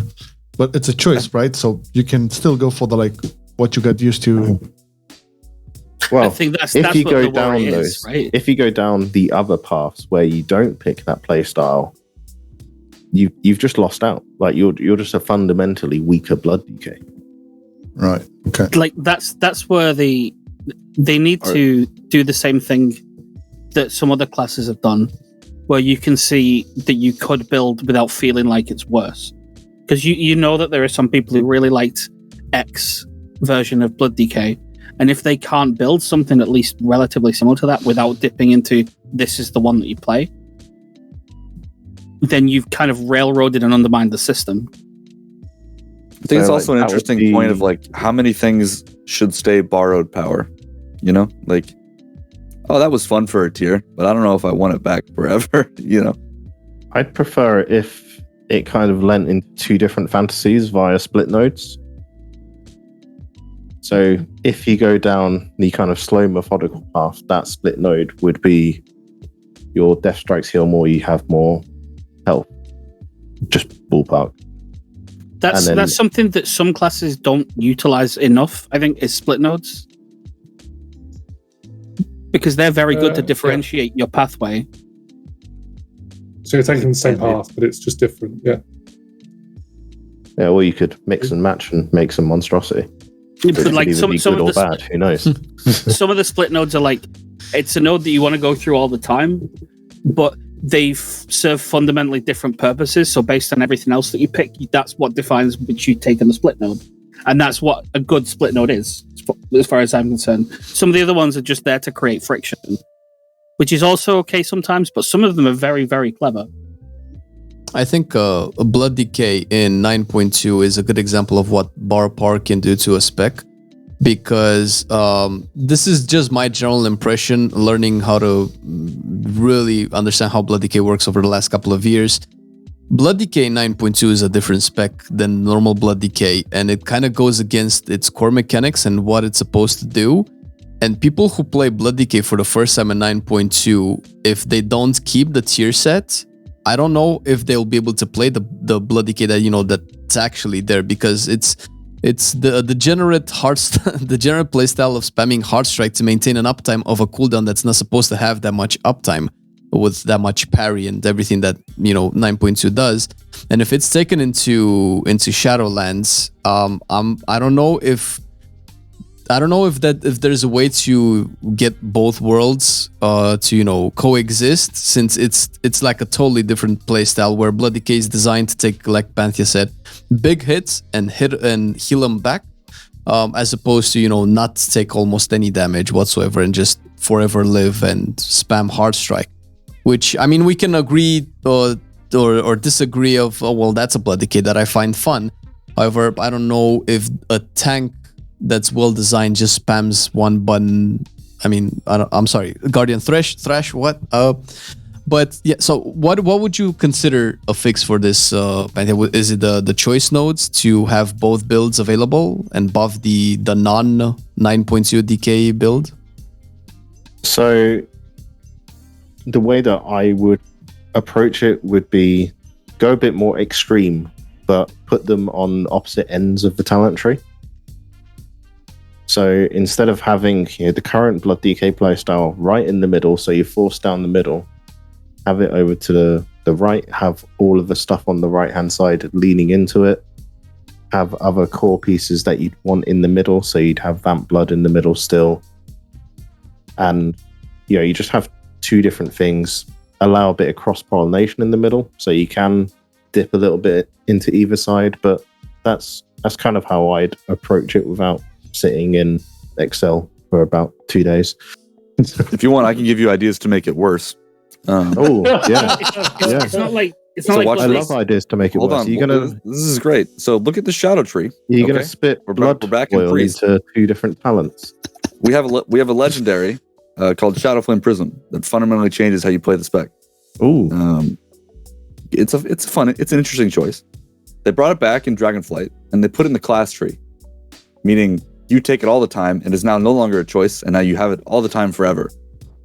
But it's a choice, right? So you can still go for what you got used to. Well, I think that's if you what go the down worry those, is, right? if you go down the other paths where you don't pick that play style, you've just lost out. Like you're just a fundamentally weaker Blood Decay. Right. Okay. Like that's where they need to do the same thing that some other classes have done, where you can see that you could build without feeling like it's worse. Because you know that there are some people who really liked X version of Blood Decay, and if they can't build something at least relatively similar to that without dipping into this is the one that you play, then you've kind of railroaded and undermined the system. I think it's also an interesting point of like how many things should stay borrowed power. You know, like, oh, that was fun for a tier, but I don't know if I want it back forever. You know, I'd prefer if it kind of lent into two different fantasies via split nodes. So if you go down the kind of slow methodical path, that split node would be your death strikes heal more, you have more health. Just ballpark. That's something that some classes don't utilize enough, I think, is split nodes. Because they're very good to differentiate your pathway. So you're taking the same path, but it's just different, yeah. Yeah, or you could mix and match and make some monstrosity. But like some good of or the bad, who knows? some of the split nodes are like, it's a node that you want to go through all the time, but they serve fundamentally different purposes. So based on everything else that you pick, that's what defines which you take in the split node. And that's what a good split node is, as far as I'm concerned. Some of the other ones are just there to create friction, which is also okay sometimes, but some of them are very, very clever. I think a Blood Decay in 9.2 is a good example of what bar power can do to a spec, because this is just my general impression, learning how to really understand how Blood Decay works over the last couple of years. Blood Decay 9.2 is a different spec than normal Blood Decay, and it kind of goes against its core mechanics and what it's supposed to do. And people who play Blood Decay for the first time in 9.2, if they don't keep the tier set, I don't know if they'll be able to play the Blood Decay that, you know, that's actually there, because it's the degenerate degenerate playstyle of spamming Heartstrike to maintain an uptime of a cooldown that's not supposed to have that much uptime, with that much parry and everything that, you know, 9.2 does. And if it's taken into Shadowlands, I don't know if there's a way to get both worlds to, you know, coexist, since it's like a totally different playstyle where Blood Decay is designed to take, like Panthea said, big hits and heal them back, as opposed to, you know, not take almost any damage whatsoever and just forever live and spam Heartstrike. Which, I mean, we can agree or disagree of, oh, well, that's a Blood Decay that I find fun. However, I don't know if a tank that's well designed just spams one button. I mean, I'm sorry, Guardian Thresh, what? But yeah, so what would you consider a fix for this? Is it the choice nodes to have both builds available and buff the non 9.0 DK build? So the way that I would approach it would be go a bit more extreme, but put them on opposite ends of the talent tree. So instead of having, you know, the current Blood DK playstyle right in the middle, so you force down the middle, have it over to the right, have all of the stuff on the right-hand side leaning into it, have other core pieces that you'd want in the middle, so you'd have Vamp Blood in the middle still. And, you know, you just have two different things, allow a bit of cross-pollination in the middle, so you can dip a little bit into either side, but that's kind of how I'd approach it without sitting in Excel for about 2 days. If you want, I can give you ideas to make it worse. Oh, yeah. It's not like I love ideas to make it Hold worse. on. You're gonna, This is great. So look at the shadow tree. you're gonna spit blood we're back in oil priest. into two different talents. We have a legendary called Shadowflame Prism that fundamentally changes how you play the spec. Ooh. It's an interesting choice. They brought it back in Dragonflight and they put it in the class tree, meaning you take it all the time and it's now no longer a choice, and now you have it all the time forever.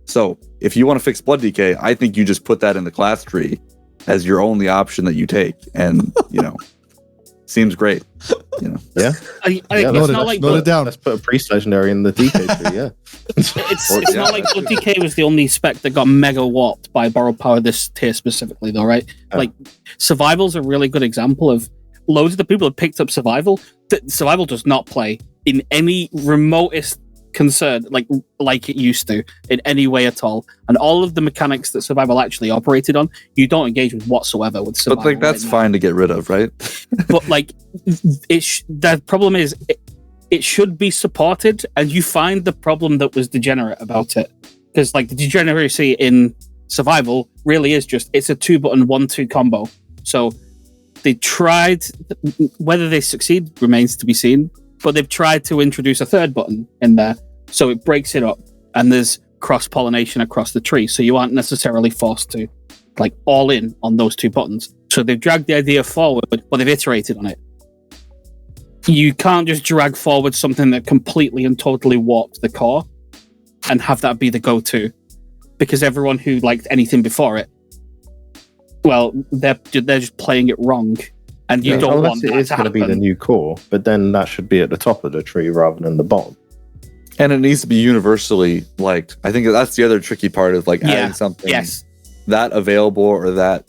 So if you want to fix Blood Decay, I think you just put that in the class tree as your only option that you take, and you know, seems great. You know, Yeah. it's not like note it down. Let's put a priest legendary in the DK tree, yeah. it's not like Blood DK was the only spec that got mega warped by borrowed power this tier specifically, though, right? Like, Survival's a really good example of loads of the people that picked up Survival. Survival does not play in any remotest concern like it used to in any way at all, and all of the mechanics that survival actually operated on, you don't engage with whatsoever with survival. But like that's fine to get rid of, right? But like, the problem is it should be supported, and you find the problem that was degenerate about it, because like the degeneracy in survival really is just it's a 2-button 1-2 combo. So they tried, whether they succeed remains to be seen, but they've tried to introduce a third button in there, so it breaks it up, and there's cross-pollination across the tree, so you aren't necessarily forced to like all in on those 2 buttons. So they've dragged the idea forward, but they've iterated on it. You can't just drag forward something that completely and totally warped the core and have that be the go-to, because everyone who liked anything before it, well, they're just playing it wrong, and you don't want that it is to going to be the new core, but then that should be at the top of the tree rather than the bottom. And it needs to be universally liked. I think that's the other tricky part of like adding something that available, or that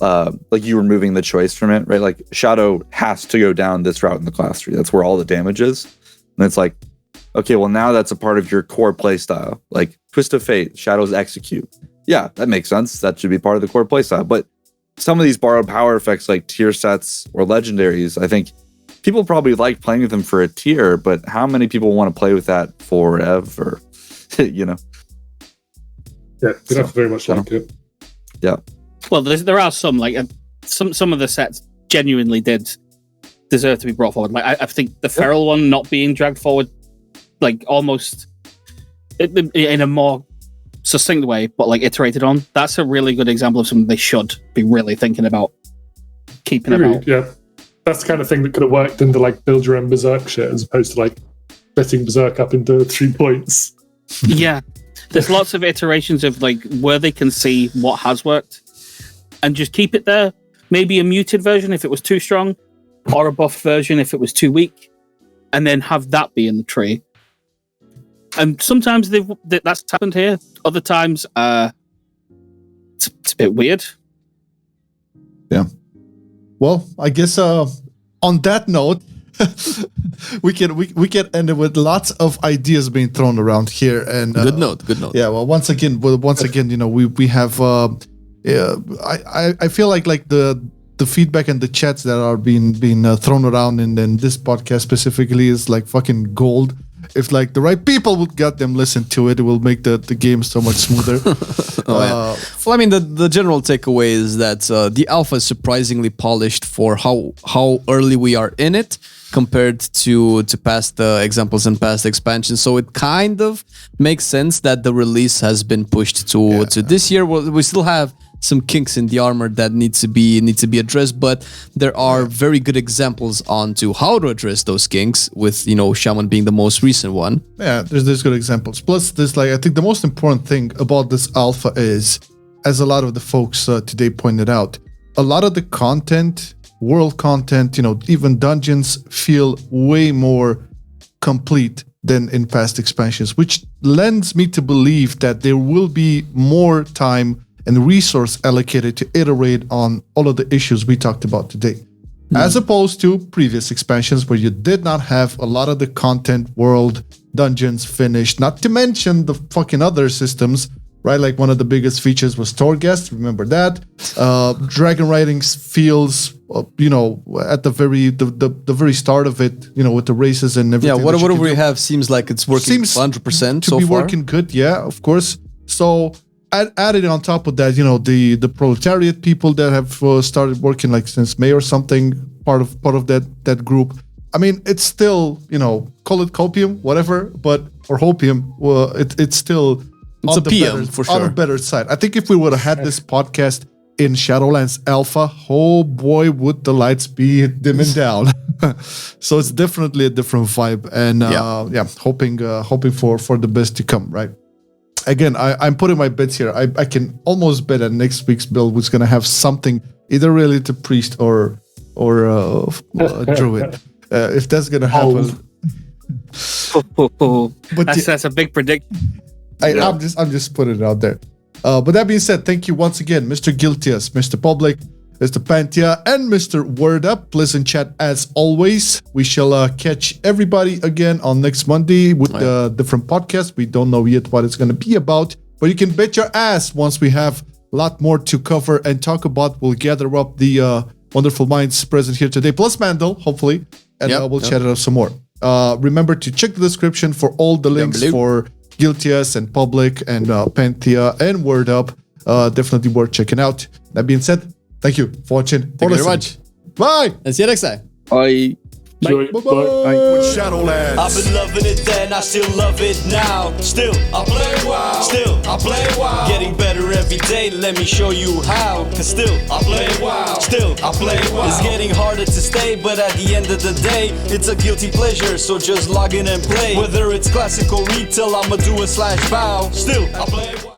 like you removing the choice from it, right? Like Shadow has to go down this route in the class tree. That's where all the damage is. And it's like, okay, well now that's a part of your core play style. Like Twist of Fate, Shadow's Execute. Yeah, that makes sense. That should be part of the core play style. But some of these borrowed power effects like tier sets or legendaries, I think people probably like playing with them for a tier, but how many people want to play with that forever? You know? Yeah, we don't very much like it. Yeah. Well, there are some, like, some of the sets genuinely did deserve to be brought forward. Like, I think the Feral one not being dragged forward, like, almost in a more succinct way, but, like, iterated on, that's a really good example of something they should be really thinking about keeping about. Yeah. That's the kind of thing that could have worked into, like, build your own Berserk shit, as opposed to, like, splitting Berserk up into 3 points. Yeah. There's lots of iterations of, like, where they can see what has worked and just keep it there. Maybe a muted version if it was too strong, or a buff version if it was too weak, and then have that be in the tree. And sometimes that's happened here. Other times, it's a bit weird. Yeah. Well, I guess on that note, we can end it with lots of ideas being thrown around here. And good note. Yeah. Well, once again, you know, we have. I feel like the feedback and the chats that are being thrown around in this podcast specifically is like fucking gold. If like the right people would get them listen to it, it will make the game so much smoother. Well, I mean, the general takeaway is that the alpha is surprisingly polished for how early we are in it compared to past examples and past expansions. So it kind of makes sense that the release has been pushed to this year. We still have some kinks in the armor that need to be addressed, but there are very good examples on to how to address those kinks, with, you know, Shaman being the most recent one. Yeah, there's good examples. Plus, this, like, I think the most important thing about this alpha is, as a lot of the folks today pointed out, a lot of the content, world content, you know, even dungeons feel way more complete than in past expansions, which lends me to believe that there will be more time and resource allocated to iterate on all of the issues we talked about today, as opposed to previous expansions where you did not have a lot of the content, world, dungeons finished, not to mention the fucking other systems, right? Like one of the biggest features was Torghast, remember that? Dragon Riding feels, you know, at the very start of it, you know, with the races and everything. Yeah, whatever we have seems like it's working 100% so far. To be working good, yeah, of course. So added on top of that, you know, the proletariat people that have started working like since May or something, part of that group. I mean, it's still, you know, call it copium, whatever, or hopium. Well, it's still it's a PM for sure. On the better side. I think if we would have had this podcast in Shadowlands Alpha, oh boy, would the lights be dimming down. So it's definitely a different vibe, and hoping for the best to come, right? Again, I'm putting my bets here. I can almost bet that next week's build was going to have something either related to priest or druid. If that's going to happen, but that's a big prediction. I'm just putting it out there. But that being said, thank you once again, Mr. Guiltyas, Mr. Publik, Mr. Panthea, and Mr. Wordup. Pleasant chat as always. We shall catch everybody again on next Monday with a different podcast. We don't know yet what it's going to be about, but you can bet your ass once we have a lot more to cover and talk about. We'll gather up the wonderful minds present here today, plus Mandel, hopefully, and we'll chat it up some more. Remember to check the description for all the links for Guiltyas and Publik and Panthea and Wordup. Definitely worth checking out. That being said, thank you for watching. Thank you very much. Bye. And see you next time. Bye. Bye. Shadowlands. I've been loving it then, I still love it now. Still, I play WoW. Still, I play WoW. Getting better every day, let me show you how. Cause still, I play WoW. Still, I play WoW. It's getting harder to stay, but at the end of the day, it's a guilty pleasure, so just log in and play. Whether it's classic or retail, I'ma do a /bow. Still, I play WoW.